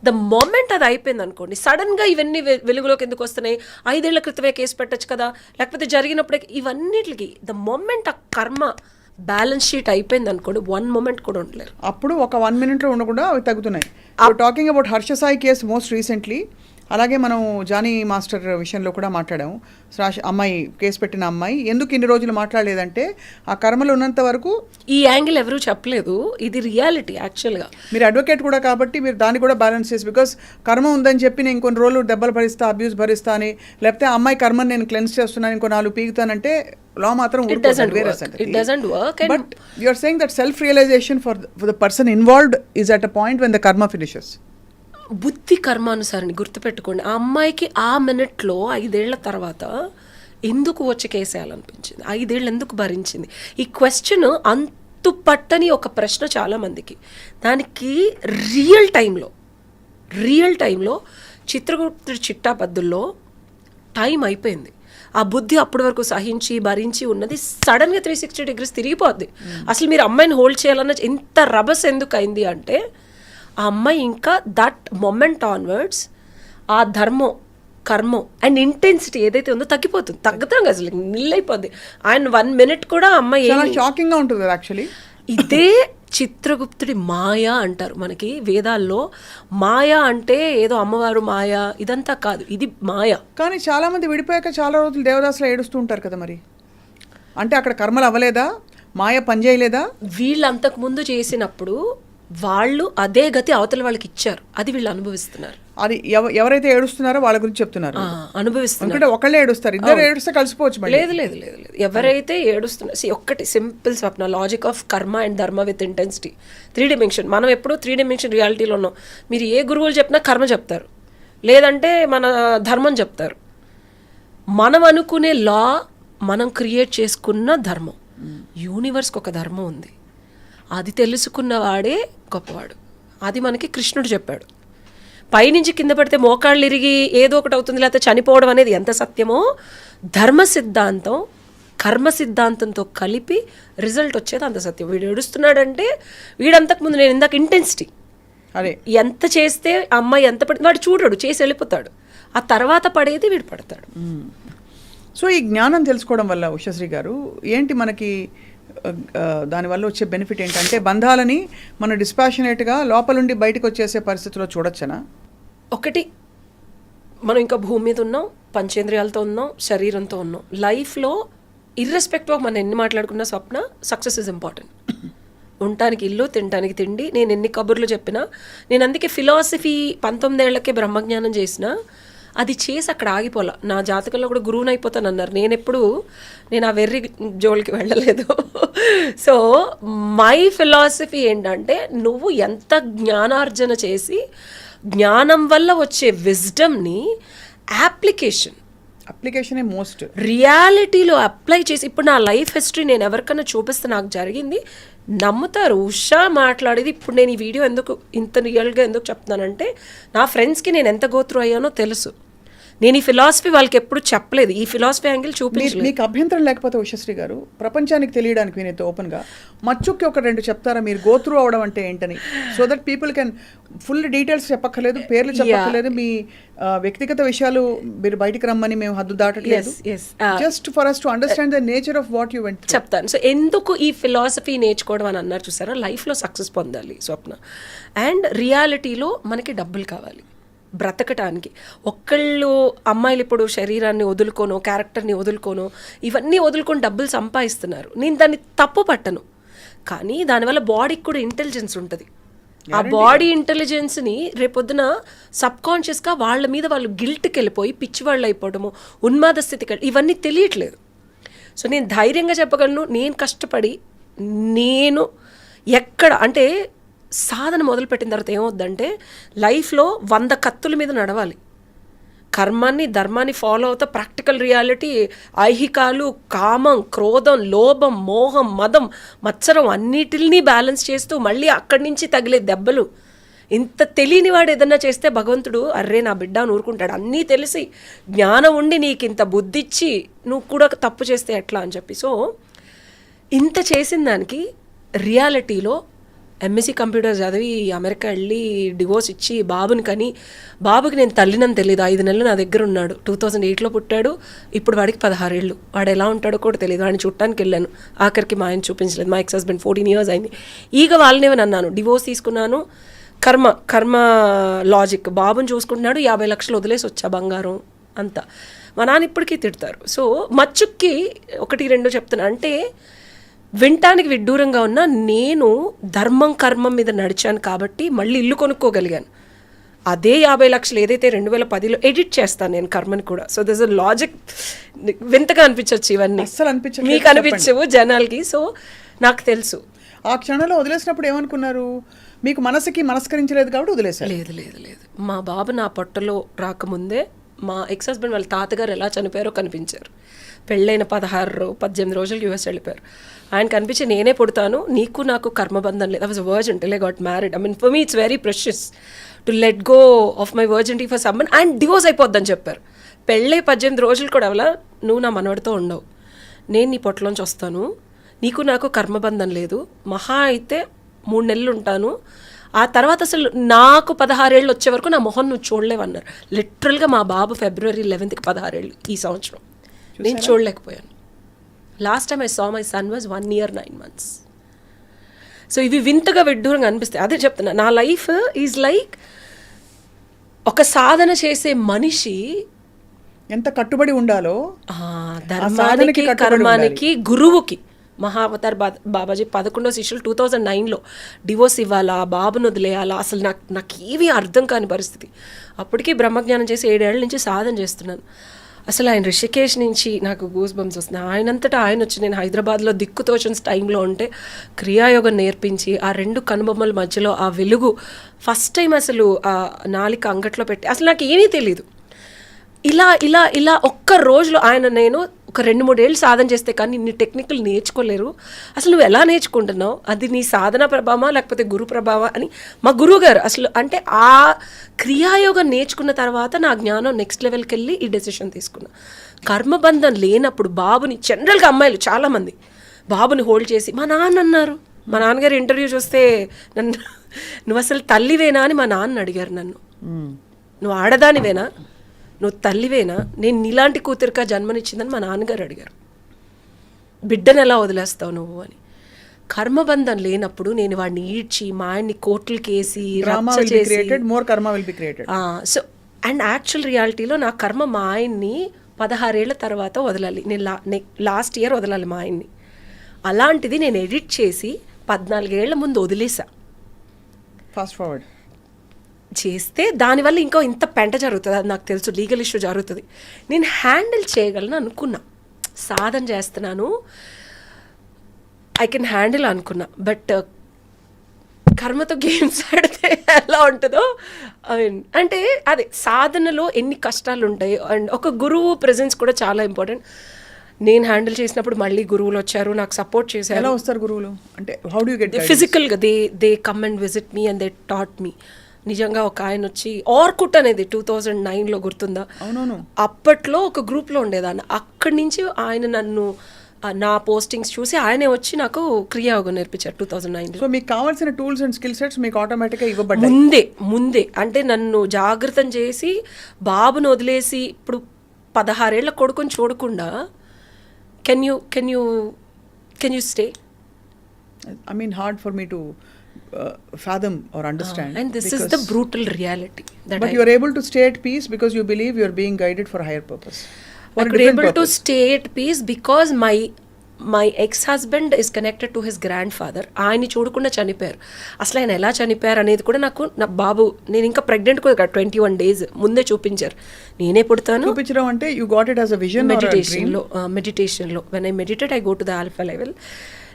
the moment అది అయిపోయింది అనుకోండి, సడన్గా ఇవన్నీ వెలుగులోకి ఎందుకు వస్తున్నాయి? 5 ఏళ్ల క్రితమే కేసు పెట్టచ్చు కదా, లేకపోతే జరిగినప్పుడే ఇవన్నిటికి ద మొమెంట్ ఆ కర్మ బ్యాలెన్స్ షీట్ అయిపోయింది అనుకోండి, 1 moment కూడా ఉండలేరు. అప్పుడు ఒక 1 minute ఉండకుండా అవి తగ్గుతున్నాయి. Talking about Harsha Sai case most recently, అలాగే మనం జానీ మాస్టర్ విషయంలో కూడా మాట్లాడాము. అమ్మాయి కేసు పెట్టిన అమ్మాయి ఎందుకు ఇన్ని రోజులు మాట్లాడలేదంటే ఆ కర్మలు ఉన్నంత వరకు ఈ యాంగిల్ ఎవరూ చెప్పలేదు. ఇది రియాలిటీ. యాక్చువల్గా మీరు అడ్వకేట్ కూడా కాబట్టి మీరు దాన్ని కూడా బ్యాలెన్స్ చేసి, బికాస్ కర్మ ఉందని చెప్పి నేను ఇంకొన్ని రోజులు దెబ్బలు భరిస్తా, అబ్యూస్ భరిస్తా అని, లేకపోతే అమ్మాయి కర్మని నేను క్లెన్స్ చేస్తున్నాను ఇంకో 4 పీగుతానంటే లా మాత్రం but you are saying that self realization for the person involved is at a point when the karma finishes. బుద్ధి కర్మానుసారాన్ని గుర్తుపెట్టుకోండి. ఆ అమ్మాయికి ఆ మినిట్లో 5 ఏళ్ల తర్వాత ఎందుకు వచ్చి కేసేయాలనిపించింది, 5 ఏళ్ళు ఎందుకు భరించింది? ఈ క్వశ్చన్ అంతు పట్టని ఒక ప్రశ్న చాలామందికి. దానికి రియల్ టైంలో చిత్రగుప్తుడి చిట్టాపద్దుల్లో టైం అయిపోయింది. ఆ బుద్ధి అప్పటి వరకు సహించి భరించి ఉన్నది సడన్గా 360 degrees తిరిగిపోద్ది. అసలు మీరు అమ్మాయిని హోల్డ్ చేయాలన్న ఇంత రభస్ ఎందుకు అయింది అంటే ఆ అమ్మాయి ఇంకా దట్ మొమెంట్ ఆన్వర్డ్స్ ఆ ధర్మం, కర్మం అండ్ ఇంటెన్సిటీ ఏదైతే ఉందో తగ్గిపోతుంది. తగ్గుతాం అసలు నిల్లైపోద్ది. ఆయన 1 minute కూడా అమ్మాయి షాకింగ్గా ఉంటుంది. యాక్చువల్లీ ఇదే చిత్రగుప్తుడి మాయ అంటారు. మనకి వేదాల్లో మాయ అంటే ఏదో అమ్మవారు మాయ ఇదంతా కాదు, ఇది మాయ. కానీ చాలామంది విడిపోయాక చాలా రోజులు దేవదాసులు ఏడుస్తూ ఉంటారు కదా, మరి అంటే అక్కడ కర్మలు అవ్వలేదా, మాయ పనిచేయలేదా? వీళ్ళు అంతకుముందు చేసినప్పుడు వాళ్ళు అదే గతి అవతల వాళ్ళకి ఇచ్చారు, అది వీళ్ళు అనుభవిస్తున్నారు. అది ఎవరైతే ఏడుస్తున్నారో వాళ్ళ గురించి చెప్తున్నారు, అనుభవిస్తున్నారు. ఒకళ్ళే ఏడుస్తారు, ఇద్దరు ఏడుస్తే కలిసిపోవచ్చు. లేదు, ఎవరైతే ఏడుస్తున్నారు, ఒక్కటి సింపుల్ స్వప్న, లాజిక్ ఆఫ్ కర్మ అండ్ ధర్మ విత్ ఇంటెన్సిటీ, 3 dimension. మనం ఎప్పుడు 3 dimension రియాలిటీలో ఉన్నాం. మీరు ఏ గురువులు చెప్పినా కర్మ చెప్తారు, లేదంటే మన ధర్మం చెప్తారు. మనం అనుకునే లా మనం క్రియేట్ చేసుకున్న ధర్మం. యూనివర్స్కి ఒక ధర్మం ఉంది, అది తెలుసుకున్నవాడే గొప్పవాడు. అది మనకి కృష్ణుడు చెప్పాడు. పైనుంచి కింద పడితే మోకాళ్ళు ఇరిగి ఏదో ఒకటి అవుతుంది, లేకపోతే చనిపోవడం అనేది ఎంత సత్యమో, ధర్మ సిద్ధాంతం కర్మ సిద్ధాంతంతో కలిపి రిజల్ట్ వచ్చేది అంత సత్యం. వీడు ఏడుస్తున్నాడంటే వీడంతకుముందు నేను ఇందాక ఇంటెన్సిటీ అదే ఎంత చేస్తే అమ్మాయి ఎంత పడి వాడు చూడడు, చేసి వెళ్ళిపోతాడు. ఆ తర్వాత పడేది వీడు పడతాడు. సో ఈ జ్ఞానం తెలుసుకోవడం వల్ల ఉషశ్రీ గారు ఏంటి మనకి దానివల్ల వచ్చే బెనిఫిట్ ఏంటంటే బంధాలని మనం డిస్పాషనేట్గా లోపలుండి బయటకు వచ్చేసే పరిస్థితిలో చూడొచ్చనా? ఒకటి మనం ఇంకా భూమి మీద ఉన్నాం, పంచేంద్రియాలతో ఉన్నాం, శరీరంతో ఉన్నాం. లైఫ్లో ఇర్రెస్పెక్టివ్ ఆఫ్ మనం ఎన్ని మాట్లాడుకున్న స్వప్న, సక్సెస్ ఇస్ ఇంపార్టెంట్. ఉండటానికి ఇల్లు, తినడానికి తిండి. నేను ఎన్ని కబుర్లు చెప్పినా, నేను అందుకే ఫిలాసఫీ 19 ఏళ్లకే బ్రహ్మజ్ఞానం చేసిన, అది చేసి అక్కడ ఆగిపోలా. నా జాతకంలో కూడా గురువుని అయిపోతాను అన్నారు. నేను ఆ వెర్రి జోలికి వెళ్ళలేదు. సో మై ఫిలాసఫీ ఏంటంటే, నువ్వు ఎంత జ్ఞానార్జన చేసి జ్ఞానం వల్ల వచ్చే విజ్డమ్ని అప్లికేషనే మోస్ట్ రియాలిటీలో అప్లై చేసి, ఇప్పుడు నా లైఫ్ హిస్టరీ నేను ఎవరికైనా చూపిస్తే నాకు జరిగింది నమ్ముతారు. ఉషా మాట్లాడేది ఇప్పుడు నేను ఈ వీడియో ఎందుకు ఇంత రియల్గా ఎందుకు చెప్తున్నానంటే, నా ఫ్రెండ్స్కి నేను ఎంత గోత్రు అయ్యానో తెలుసు. నేను ఈ ఫిలాసఫీ వాళ్ళకి ఎప్పుడు చెప్పలేదు, ఈ ఫిలాసఫీ యాంగిల్ చూపించలేదు. మీకు అభ్యంతరం లేకపోతే ఉషశ్రీ గారు, ప్రపంచానికి తెలియడానికి నేను ఓపెన్గా మచ్చుకి ఒక 2 చెప్తారా మీరు గోత్రు అవడం అంటే ఏంటని? So that people can full details చెప్పక్కర్లేదు, పేర్లు చెప్పక్కర్లేదు, మీ వ్యక్తిగత విషయాలు మీరు బయటికి రమ్మని మేము హద్దు దాటట్లేదు. Just for us to understand the nature of what you went. చెప్తాను. సో ఎందుకు ఈ ఫిలాసఫీ నేర్చుకోవడం అని అన్నారు చూసారా? లైఫ్లో సక్సెస్ పొందాలి స్వప్న, అండ్ రియాలిటీలో మనకి డబ్బులు కావాలి బ్రతకటానికి. ఒక్కళ్ళు అమ్మాయిలు ఇప్పుడు శరీరాన్ని వదులుకోనో, క్యారెక్టర్ని వదులుకోనో, ఇవన్నీ వదులుకొని డబ్బులు సంపాదిస్తున్నారు. నేను దాన్ని తప్పు పట్టను, కానీ దానివల్ల బాడీకి కూడా ఇంటెలిజెన్స్ ఉంటుంది. ఆ బాడీ ఇంటెలిజెన్స్ని రేపొద్దున సబ్కాన్షియస్గా వాళ్ళ మీద వాళ్ళు గిల్ట్కి వెళ్ళిపోయి పిచ్చివాళ్ళు అయిపోవడము, ఉన్మాద స్థితికి ఇవన్నీ తెలియట్లేదు. సో నేను ధైర్యంగా చెప్పగలను, నేను కష్టపడి నేను ఎక్కడ అంటే సాధన మొదలుపెట్టిన తర్వాత ఏమవుద్దంటే, లైఫ్లో 100 కత్తుల మీద నడవాలి. కర్మాన్ని, ధర్మాన్ని ఫాలో అవుతా, ప్రాక్టికల్ రియాలిటీ, ఐహికాలు, కామం, క్రోధం, లోభం, మోహం, మదం, మత్సరం అన్నిటిని బ్యాలెన్స్ చేస్తూ మళ్ళీ అక్కడి నుంచి తగిలే దెబ్బలు. ఇంత తెలియని వాడు ఏదన్నా చేస్తే భగవంతుడు అర్రే నా బిడ్డ అని ఊరుకుంటాడు. అన్నీ తెలిసి జ్ఞానం ఉండి నీకు ఇంత బుద్ధిచ్చి నువ్వు కూడా తప్పు చేస్తే ఎట్లా అని చెప్పి. సో ఇంత చేసిన దానికి రియాలిటీలో ఎంఎస్సీ కంప్యూటర్ చదివి అమెరికా వెళ్ళి డివోర్స్ ఇచ్చి బాబుకి నేను తల్లినని తెలియదు. 5 నెలలు నా దగ్గర ఉన్నాడు. 2008లో పుట్టాడు. ఇప్పుడు వాడికి 16 ఏళ్ళు. వాడు ఎలా ఉంటాడో కూడా తెలియదు. వాడిని చూడటానికి వెళ్ళాను, ఆఖరికి మా ఆయన చూపించలేదు. మా ఎక్స్ హస్బెండ్ 14 years అయింది. ఈగ వాళ్ళనేమని అన్నాను, డివోర్స్ తీసుకున్నాను, కర్మ లాజిక్. బాబుని చూసుకుంటున్నాడు, 50 లక్షలు వదిలేసి వచ్చా, బంగారం అంతా. మా నాన్న ఇప్పటికీ తిడతారు. సో మచ్చుక్కి 1-2 చెప్తున్నా అంటే, వినటానికి విడ్డూరంగా ఉన్న నేను ధర్మం కర్మం మీద నడిచాను కాబట్టి మళ్ళీ ఇల్లు కొనుక్కోగలిగాను. అదే 50 లక్షలు ఏదైతే 2010లో ఎడిట్ చేస్తాను నేను కర్మని కూడా. So this a logic. వింతగా అనిపించవచ్చు ఇవన్నీ, మీకు అనిపించవు జనాలకి. సో నాకు తెలుసు. ఆ క్షణంలో వదిలేసినప్పుడు ఏమనుకున్నారు? మీకు మనస్కరించలేదు కాబట్టి వదిలేసారు? లేదు. మా బాబు నా పొట్టలో రాకముందే మా ఎక్స్ హస్బెండ్ వాళ్ళ తాతగారు ఎలా చనిపోయారో కనిపించారు. పెళ్ళైన 16-18 రోజులకి యూఎస్ వెళ్ళిపోయారు. ఆయన కనిపించి, నేనే పుడతాను, నీకు నాకు కర్మబంధం లేదు. I was a virgin till I got married. I mean for me it's very precious to let go of my virginity for someone, and divorce అయిపోద్దని చెప్పారు. పెళ్ళై 18 రోజులు కూడా అవలా, నువ్వు నా మనవడితో ఉండవు, నేను నీ పొట్టలోంచి వస్తాను, నీకు నాకు కర్మబంధం లేదు, మహా అయితే 3 నెలలు ఉంటాను, ఆ తర్వాత అసలు నాకు 16 ఏళ్ళు వచ్చే వరకు నా మొహం నువ్వు చూడలేవన్నారు. లిటరల్గా మా బాబు February 11th 16 ఏళ్ళు ఈ సంవత్సరం. నేను చూడలేకపోయాను. Last time I saw my son was 1 year 9 months. So ఇవి వింతగా విడ్డూరంగా అనిపిస్తాయి. అదే చెప్తున్నా, నా లైఫ్ ఈజ్ లైక్ ఒక సాధన చేసే మనిషి ఎంత కట్టుబడి ఉండాలో, ధర్మానికి, కర్మానికి, గురువుకి. మహావతార్ బాబాజీ 11వ శిష్యులు 2009లో డివోర్స్ ఇవ్వాలా, బాబును వదిలేయాలా, అసలు నాకు ఏమీ అర్థం కాని పరిస్థితి. అప్పటికీ బ్రహ్మజ్ఞానం చేసి 7 ఏళ్ల నుంచి సాధన చేస్తున్నాను. అసలు ఆయన రిషికేష్ నుంచి నాకు గూస్ బంప్స్ వస్తున్నాయి. ఆయనంతటా ఆయన వచ్చి, నేను హైదరాబాద్లో దిక్కుతోచని టైంలో ఉంటే క్రియాయోగం నేర్పించి, ఆ 2 కనుబొమ్మల మధ్యలో ఆ వెలుగు ఫస్ట్ టైం అసలు ఆ నాలిక అంగట్లో పెట్టి, అసలు నాకు ఏమీ తెలీదు. ఇలా ఒక్క రోజులో ఆయన, నేను ఒక 2-3 ఏళ్ళు సాధన చేస్తే కానీ ఇన్ని టెక్నికల్ నేర్చుకోలేరు. అసలు నువ్వు ఎలా నేర్చుకుంటున్నావు, అది నీ సాధన ప్రభావమా లేకపోతే గురు ప్రభావా అని మా గురువు గారు అసలు అంటే ఆ క్రియాయోగం నేర్చుకున్న తర్వాత నా జ్ఞానం నెక్స్ట్ లెవెల్కి వెళ్ళి ఈ డెసిషన్ తీసుకున్నా. కర్మబంధం లేనప్పుడు బాబుని, జనరల్గా అమ్మాయిలు చాలామంది బాబుని హోల్డ్ చేసి, మా నాన్న అన్నారు, మా నాన్నగారు ఇంటర్వ్యూ చూస్తే నన్ను, నువ్వు అసలు తల్లివేనా అని మా నాన్న అడిగారు నన్ను. నువ్వు ఆడదానివేనా, నువ్వు తల్లివేనా, నేను నీలాంటి కూతురికా జన్మనిచ్చిందని మా నాన్నగారు అడిగారు. బిడ్డను ఎలా వదిలేస్తావు నువ్వు అని. కర్మబంధం లేనప్పుడు నేను వాడిని ఈడ్చి, మా ఆయన్ని కోర్టులకి వేసి, సో అండ్ యాక్చువల్ రియాలిటీలో నా కర్మ మా ఆయన్ని 16 ఏళ్ల తర్వాత వదలాలి. నేను లాస్ట్ ఇయర్ వదలాలి మా ఆయన్ని. అలాంటిది నేను ఎడిట్ చేసి 14 ఏళ్ల ముందు వదిలేసా. ఫాస్ట్ ఫార్వర్డ్ చేస్తే దానివల్ల ఇంకో ఇంత పెంట జరుగుతుంది, అది నాకు తెలుసు, లీగల్ ఇష్యూ జరుగుతుంది. నేను హ్యాండిల్ చేయగలను అనుకున్నా, సాధన చేస్తున్నాను, ఐ కెన్ హ్యాండిల్ అనుకున్నా. బట్ కర్మతో గేమ్స్ ఆడితే ఎలా ఉంటుందో ఐ మీన్ అంటే అదే సాధనలో ఎన్ని కష్టాలు ఉంటాయి. అండ్ ఒక గురువు ప్రెజెన్స్ కూడా చాలా ఇంపార్టెంట్. నేను హ్యాండిల్ చేసినప్పుడు మళ్ళీ గురువులు వచ్చారు, నాకు సపోర్ట్ చేశారు. ఎలా వస్తారు గురువులు అంటే? హౌ డు యు గెట్ ఫిజికల్గా they come and visit me and they taught me. నిజంగా ఒక ఆయన వచ్చి ఆర్కుట్ అనేది 2009లో గుర్తుందా? అవునవును. అప్పట్లో ఒక గ్రూప్లో ఉండేదాన్ని. అక్కడి నుంచి ఆయన నన్ను నా పోస్టింగ్స్ చూసి ఆయనే వచ్చి నాకు క్రియాయోగం నేర్పించారు 2009. సో మీకు కావాల్సిన టూల్స్ అండ్ స్కిల్ సెట్స్ మీకు ఆటోమేటిక్గా ఇవ్వబడ్డాయి ముందే అంటే నన్ను జాగ్రత్తం చేసి బాబును వదిలేసి ఇప్పుడు 16 ఏళ్ల కొడుకుని చూడకుండా can you stay? I mean, hard for me to fathom or understand. And this is the brutal reality. But you are able to stay at peace because you believe you are being guided for a higher purpose. I could able to stay at peace because my ex-husband is connected to his grandfather. ఆయన్ని చూడకుండా చనిపోయారు. అసలు ఆయన ఎలా చనిపోయారు అనేది కూడా నాకు నా బాబు, నేను ఇంకా ప్రెగ్నెంట్ కూడా 21 days ముందే చూపించారు. నేనే పుడతాను చూపించడం అంటే you got it as a vision or a dream? మెడిటేషన్లో when I meditate I go to the alpha level.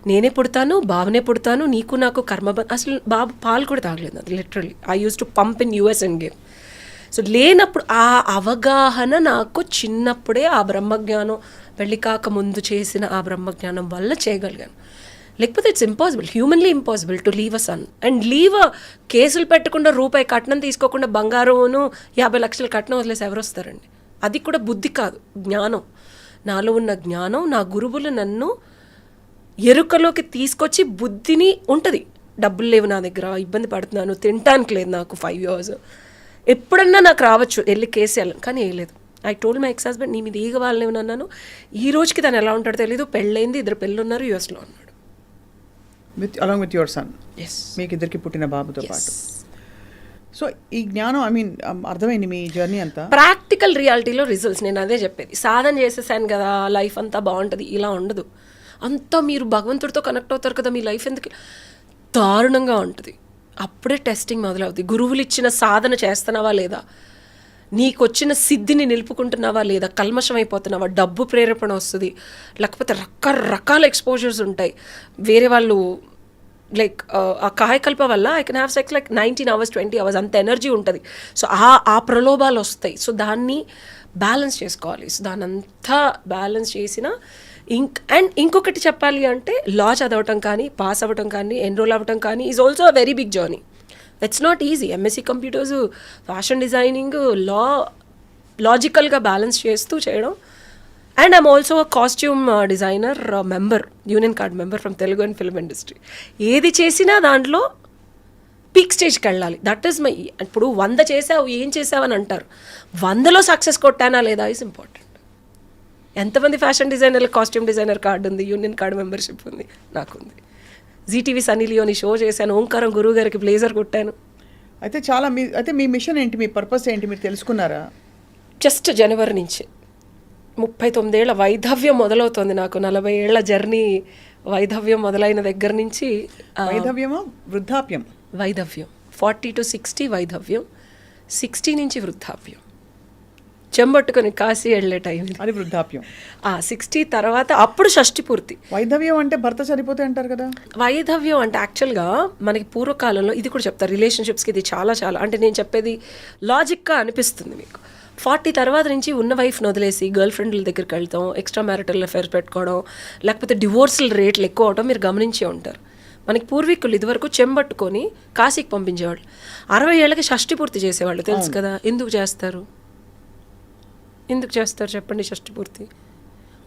నేనే పుడతాను, బాబునే పుడతాను, నీకు నాకు అసలు బాబు పాలు కూడా తాగలేదు. అది literally I use to pump in US and game. So లేనప్పుడు ఆ అవగాహన నాకు చిన్నప్పుడే ఆ బ్రహ్మజ్ఞానం పెళ్లి కాక ముందు చేసిన ఆ బ్రహ్మజ్ఞానం వల్ల చేయగలిగాను. లేకపోతే it's impossible, humanly impossible to leave a son and leave కేసులు పెట్టకుండా రూపాయి కట్నం తీసుకోకుండా బంగారమును 50 లక్షల కట్నం వదిలేసి ఎవరు వస్తారండి? అది కూడా బుద్ధి కాదు, జ్ఞానం. నాలో ఉన్న జ్ఞానం నా గురువులు నన్ను ఎరుకలోకి తీసుకొచ్చి బుద్ధిని ఉంటుంది. డబ్బులు లేవు నా దగ్గర, ఇబ్బంది పడుతున్నాను, తినటానికి లేదు నాకు 5 years, ఎప్పుడన్నా నాకు రావచ్చు వెళ్ళి కేసు వెళ్ళాను, కానీ వేయలేదు. I told my ex husband, నీ మీద ఈగ వాళ్ళని అన్నాను. ఈ రోజుకి తను ఎలా ఉంటాడో తెలీదు. పెళ్ళైంది, 2 పిల్లలు ఉన్నారు, US లో ఉన్నాడు. Along with your son? Yes. మీకు ఇద్దరికి పుట్టిన బాబుతో పాటు. సో ఈ జ్ఞానం ఐ మీన్ అర్థమైంది మీ జర్నీ అంతా. ప్రాక్టికల్ రియాలిటీలో రిజల్ట్స్ నేను అదే చెప్పేది. సాధన చేసేసాను కదా లైఫ్ అంతా బాగుంటుంది, ఇలా ఉండదు. అంతా మీరు భగవంతుడితో కనెక్ట్ అవుతారు కదా, మీ లైఫ్ ఎందుకు దారుణంగా ఉంటుంది. అప్పుడే టెస్టింగ్ మొదలవుతుంది. గురువులు ఇచ్చిన సాధన చేస్తున్నావా లేదా, నీకు వచ్చిన సిద్ధిని నిలుపుకుంటున్నావా లేదా, కల్మషం అయిపోతున్నావా, డబ్బు ప్రేరేపణ వస్తుంది, లేకపోతే రకరకాల ఎక్స్పోజర్స్ ఉంటాయి. వేరే వాళ్ళు లైక్ ఆ కాయకల్ప వల్ల I can have sex like 19 hours 20 hours అంత ఎనర్జీ ఉంటుంది. సో ఆ ప్రలోభాలు వస్తాయి. సో బ్యాలెన్స్ చేసుకోవాలి. సో దాన్ని అంతా బ్యాలెన్స్ చేసిన అండ్ ఇంకొకటి చెప్పాలి అంటే లా చదవటం కానీ, పాస్ అవ్వటం కానీ, ఎన్రోల్ అవ్వటం కానీ is also a very big journey. It's not easy. MSc computers, fashion designing, లాజికల్గా బ్యాలెన్స్ చేస్తూ చేయడం. And I'm also a costume designer member, union card member from Telugu and film industry. ఏది చేసినా దాంట్లో పీక్ స్టేజ్కి వెళ్ళాలి. That is my. ఇప్పుడు 100 చేసావు, ఏం చేసావు అని అంటారు. 100లో సక్సెస్ కొట్టానా లేదా ఈజ్ ఇంపార్టెంట్. ఎంతమంది ఫ్యాషన్ డిజైనర్లు కాస్ట్యూమ్ డిజైనర్ కార్డు ఉంది, యూనియన్ కార్డ్ మెంబర్షిప్ ఉంది, నాకుంది. జీటీవీ సన్నీ లియోని షో చేశాను, ఓంకారం గురువు గారికి బ్లేజర్ కొట్టాను. అయితే మీ మిషన్ ఏంటి, మీ పర్పస్ ఏంటి మీరు తెలుసుకున్నారా? జస్ట్ జనవరి నుంచి 39 ఏళ్ల వైధవ్యం మొదలవుతుంది నాకు. 40 ఏళ్ల జర్నీ వైధవ్యం మొదలైన దగ్గర నుంచి. వైధవ్యమా వృద్ధాప్యం? వైధవ్యం 40 to 60 వైధవ్యం, 60 నుంచి వృద్ధాప్యం. చెంబట్టుకొని కాశీ వెళ్ళే టైం అది వృద్ధాప్యం. 60 తర్వాత అప్పుడు షష్ఠి పూర్తి. వైధవ్యం అంటే భర్త చనిపోతే అంటారు కదా. వైధవ్యం అంటే యాక్చువల్గా మనకి పూర్వకాలంలో ఇది కూడా చెప్తారు. రిలేషన్షిప్స్కి ఇది చాలా అంటే నేను చెప్పేది లాజిక్గా అనిపిస్తుంది మీకు. 40 తర్వాత నుంచి ఉన్న వైఫ్ని వదిలేసి గర్ల్ ఫ్రెండ్ల దగ్గరికి వెళ్తాం, ఎక్స్ట్రా మ్యారిటల్ అఫైర్స్ పెట్టుకోవడం, లేకపోతే డివోర్సల్ రేట్లు ఎక్కువ అవడం మీరు గమనించే ఉంటారు. మనకి పూర్వీకులు ఇదివరకు చెంబట్టుకొని కాశీకి పంపించేవాళ్ళు. 60 ఏళ్ళకి షష్ఠి పూర్తి చేసేవాళ్ళు, తెలుసు కదా. ఎందుకు చేస్తారు చెప్పండి? షష్ఠి పూర్తి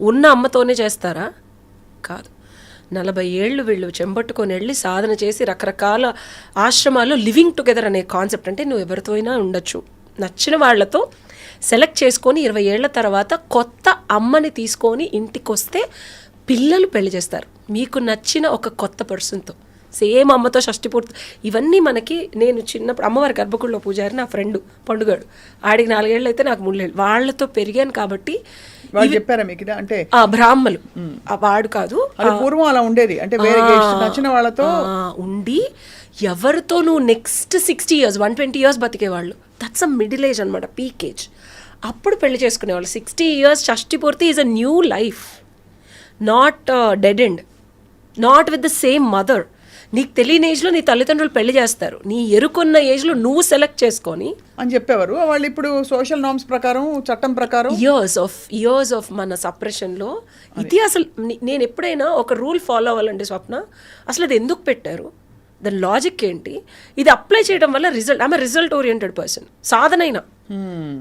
ఉన్న అమ్మతోనే చేస్తారా? కాదు. 40 ఏళ్ళు వీళ్ళు చెంబట్టుకొని వెళ్ళి సాధన చేసి రకరకాల ఆశ్రమాల్లో లివింగ్ టుగెదర్ అనే కాన్సెప్ట్. అంటే నువ్వు ఎవరితో అయినా ఉండొచ్చు, నచ్చిన వాళ్ళతో సెలెక్ట్ చేసుకొని 20 ఏళ్ల తర్వాత కొత్త అమ్మని తీసుకొని ఇంటికి వస్తే పిల్లలు పెళ్లి చేస్తారు. మీకు నచ్చిన ఒక కొత్త పర్సన్తో సేమ్ అమ్మతో షష్టి పూర్తి. ఇవన్నీ మనకి, నేను చిన్నప్పుడు అమ్మవారి గర్భగుడిలో పూజారి నా ఫ్రెండ్ పండుగాడు, ఆడికి 4 ఏళ్ళు అయితే నాకు 3 ఏళ్ళు, వాళ్ళతో పెరిగాను కాబట్టి. వాళ్ళు చెప్పారా మీకు ఇది? అంటే బ్రాహ్మలు, వాడు కాదు, పూర్వం అలా ఉండేది, అంటే వేరే నచ్చిన వాళ్ళతో ఉండి ఎవరితో నువ్వు నెక్స్ట్ 60 years 120 years బతికేవాళ్ళు. దట్స్ అ మిడిల్ ఏజ్ అనమాట, పీక్ ఏజ్. అప్పుడు పెళ్లి చేసుకునేవాళ్ళు. 60 years షష్టి పూర్తి is a new life, not dead end, not with the same mother. నీకు తెలియని ఏజ్లో నీ తల్లిదండ్రులు పెళ్లి చేస్తారు, నీ ఎరుకున్న ఏజ్లో నువ్వు సెలెక్ట్ చేసుకొని అని చెప్పేవారు వాళ్ళు. ఇప్పుడు సోషల్ నార్మ్స్ ప్రకారం, చట్టం ప్రకారం ఇయర్స్ ఆఫ్ మన సప్రెషన్లో ఇది. అసలు నేను ఎప్పుడైనా ఒక రూల్ ఫాలో అవ్వాలండి స్వప్న, అసలు అది ఎందుకు పెట్టారు, దాని లాజిక్ ఏంటి, ఇది అప్లై చేయడం వల్ల రిజల్ట్. ఆమె రిజల్ట్ ఓరియంటెడ్ పర్సన్. సాధనైనా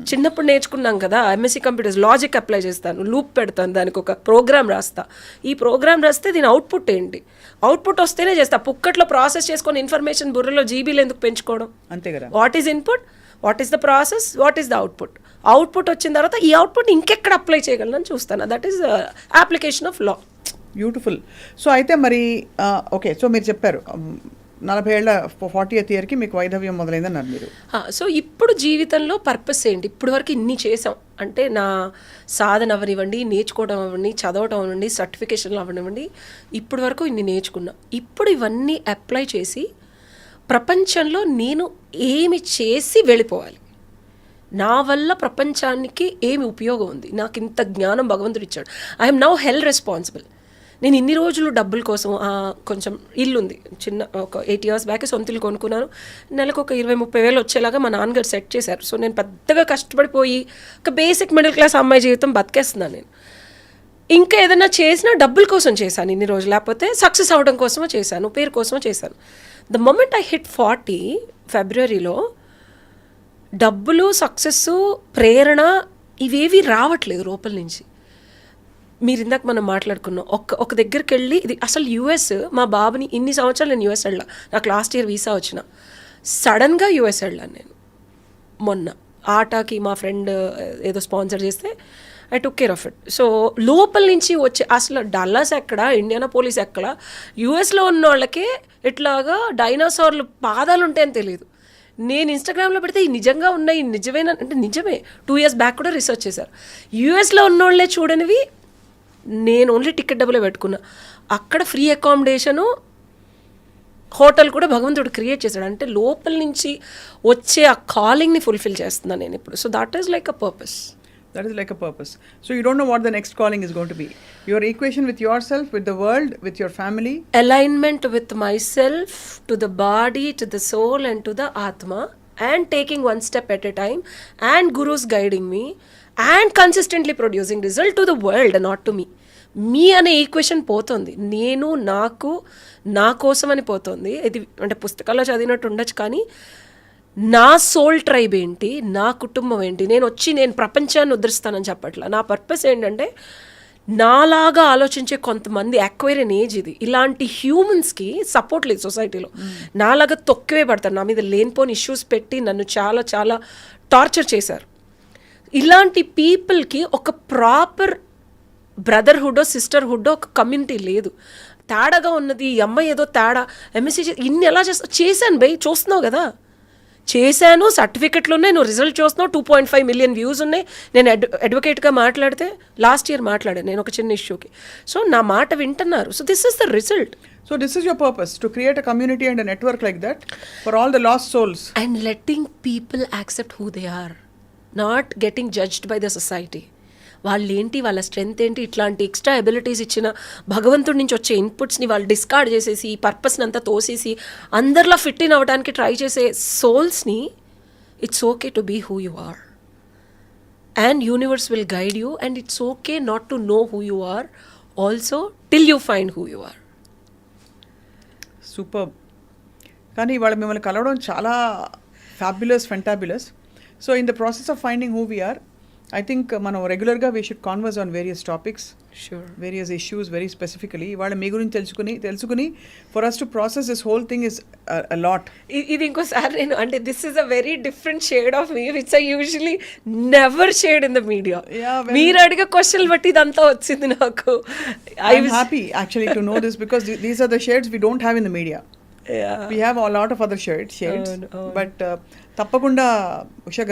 చిన్నప్పుడు నేర్చుకున్నాం కదా, ఎంఎస్సీ కంప్యూటర్స్, లాజిక్ అప్లై చేస్తాను, లూప్ పెడతాను, దానికి ఒక ప్రోగ్రామ్ రాస్తా. ఈ ప్రోగ్రామ్ రాస్తే దీని అవుట్పుట్ ఏంటి, అవుట్పుట్ వస్తేనే చేస్తా. పుక్కట్లో ప్రాసెస్ చేసుకొని ఇన్ఫర్మేషన్ బుర్రలో జీబీలు ఎందుకు పెంచుకోవడం? అంతే కదా. What is input, what is the process, what is the output. Output వచ్చిన తర్వాత ఈ అవుట్పుట్ ఇంకెక్కడ అప్లై చేయగలను చూస్తాను. That is application of law. Beautiful. So అయితే మరి ఓకే, సో మీరు చెప్పారు 40 ఏళ్ళ 40th yearకి మీకు వైధవ్యం మొదలైందన్నారు మీరు. సో ఇప్పుడు జీవితంలో పర్పస్ ఏంటి, ఇప్పుడు వరకు ఇన్ని చేసాం అంటే, నా సాధన అవనివ్వండి, నేర్చుకోవడం అవ్వండి, చదవటం అవ్వండి, సర్టిఫికేషన్లు అవనివ్వండి, ఇప్పుడు వరకు ఇన్ని నేర్చుకున్నా. ఇప్పుడు ఇవన్నీ అప్లై చేసి ప్రపంచంలో నేను ఏమి చేసి వెళ్ళిపోవాలి, నా వల్ల ప్రపంచానికి ఏమి ఉపయోగం ఉంది, నాకు ఇంత జ్ఞానం భగవంతుడు ఇచ్చాడు. I'm now health responsible. నేను ఇన్ని రోజులు డబ్బుల కోసం, కొంచెం ఇల్లు ఉంది చిన్న, ఒక 8 years బ్యాక్ సొంత ఇల్లు కొనుక్కున్నాను. నెలకు ఒక 20-30 వేలు వచ్చేలాగా మా నాన్నగారు సెట్ చేశారు. సో నేను పెద్దగా కష్టపడిపోయి ఒక బేసిక్ మిడిల్ క్లాస్ అమ్మాయి జీవితం బతికేస్తున్నాను నేను. ఇంకా ఏదైనా చేసినా డబ్బుల కోసం చేశాను ఇన్ని రోజులు, లేకపోతే సక్సెస్ అవ్వడం కోసమో చేశాను, పేరు కోసమో చేశాను. ద మొమెంట్ ఐ హిట్ 40 ఫిబ్రవరిలో డబ్బులు, సక్సెస్, ప్రేరణ ఇవేవి రావట్లేదు లోపల నుంచి. మీరు ఇందాక మనం మాట్లాడుకున్నాం, ఒక దగ్గరికి వెళ్ళి, ఇది అసలు యూఎస్, మా బాబుని ఇన్ని సంవత్సరాలు నేను యూఎస్ వెళ్ళా, నాకు లాస్ట్ ఇయర్ వీసా వచ్చిన, సడన్గా యూఎస్ వెళ్ళాను నేను మొన్న. ఆటాకి మా ఫ్రెండ్ ఏదో స్పాన్సర్ చేస్తే I took care of it. So లోపల నుంచి వచ్చే, అసలు డల్లాస్ ఎక్కడ, ఇండియానాపోలిస్ ఎక్కడ, యూఎస్లో ఉన్న వాళ్ళకే ఇట్లాగా డైనోసార్లు పాదాలు ఉంటాయని తెలియదు. నేను ఇన్స్టాగ్రామ్లో పెడితే ఈ నిజంగా ఉన్నాయి, నిజమేనా అంటే నిజమే. 2 years బ్యాక్ కూడా రీసెర్చ్ చేశారు. యూఎస్లో ఉన్నోళ్ళే చూడనివి నేను ఓన్లీ టికెట్ డబ్బులే పెట్టుకున్నా. అక్కడ ఫ్రీ అకామిడేషను, హోటల్ కూడా భగవంతుడు క్రియేట్ చేశాడు. అంటే లోపల నుంచి వచ్చే ఆ కాలింగ్ని ఫుల్ఫిల్ చేస్తున్నాను నేను ఇప్పుడు. So that is like a purpose. That is like a purpose. So you don't know what the next calling is going to be. Your equation with yourself, with the world, with your family. Alignment with myself, to the body, to the soul and to the Atma, and taking one step at a time, and Guru's guiding me, and consistently producing result to the world, not to me. మీ అనే ఈక్వేషన్ పోతుంది. నేను, నాకు, నా కోసం అని పోతుంది. ఇది అంటే పుస్తకాల్లో చదివినట్టు ఉండొచ్చు, కానీ నా సోల్ ట్రైబ్ ఏంటి, నా కుటుంబం ఏంటి, నేను ప్రపంచాన్ని ఉద్ధరిస్తానని చెప్పట్లా. నా పర్పస్ ఏంటంటే, నాలాగా ఆలోచించే కొంతమంది అక్వైరియన్ ఏజ్ ఇది, ఇలాంటి హ్యూమన్స్కి సపోర్ట్ లేదు సొసైటీలో. నాలాగా తొక్కివే పడతారు, నా మీద లేనిపోని ఇష్యూస్ పెట్టి నన్ను చాలా చాలా టార్చర్ చేశారు. ఇలాంటి పీపుల్కి ఒక ప్రాపర్ బ్రదర్హుడో సిస్టర్హుడ్డో ఒక కమ్యూనిటీ లేదు. తేడాగా ఉన్నది, ఈ అమ్మాయి ఏదో తేడా, ఎంఎస్సీ ఇన్ని ఎలా చేశాను బై, చూస్తున్నావు కదా, చేశాను, సర్టిఫికెట్లు ఉన్నాయి, నువ్వు రిజల్ట్ చూస్తున్నావు, 2.5 million వ్యూస్ ఉన్నాయి. నేను అడ్వకేట్గా మాట్లాడితే లాస్ట్ ఇయర్ మాట్లాడాను నేను ఒక చిన్న ఇష్యూకి. సో నా మాట వింటున్నారు. So this is the result. So this is your purpose, to create a community and a network like that for all the lost souls. And letting people accept who they are, not getting judged by the society. వాళ్ళు ఏంటి, వాళ్ళ స్ట్రెంగ్త్ ఏంటి, ఇట్లాంటి ఎక్స్ట్రా ఎబిలిటీస్ ఇచ్చిన భగవంతుడి నుంచి వచ్చే ఇన్పుట్స్ని వాళ్ళు డిస్కార్డ్ చేసేసి, ఈ పర్పస్ని అంతా తోసేసి అందరిలో ఫిట్ ఇన్ అవ్వడానికి ట్రై చేసే సోల్స్ని, it's okay to be who you are, and universe will guide you, and it's okay not to know who you are also till you find who you are. Super. కానీ ఇవాళ మిమ్మల్ని కలవడం చాలా fabulous, fantabulous. So in the process of finding who we are, I think మనం రెగ్యులర్గా we should converse on various topics, various issues, very specifically. ఇవాళ మీ గురించి తెలుసుకుని for us to process this whole thing is a lot. ఇది ఇంకోసారి నేను అంటే, this is a very different shade of me which I usually never shade in the media. మీరు అడిగే క్వశ్చన్ బట్టి ఇదంతా వచ్చింది నాకు. I am happy actually to know this, because these are the shades we don't have in the media. Yeah. We have a lot of other shades అవును, అవును. బట్ తప్పకుండా ఉషా గారు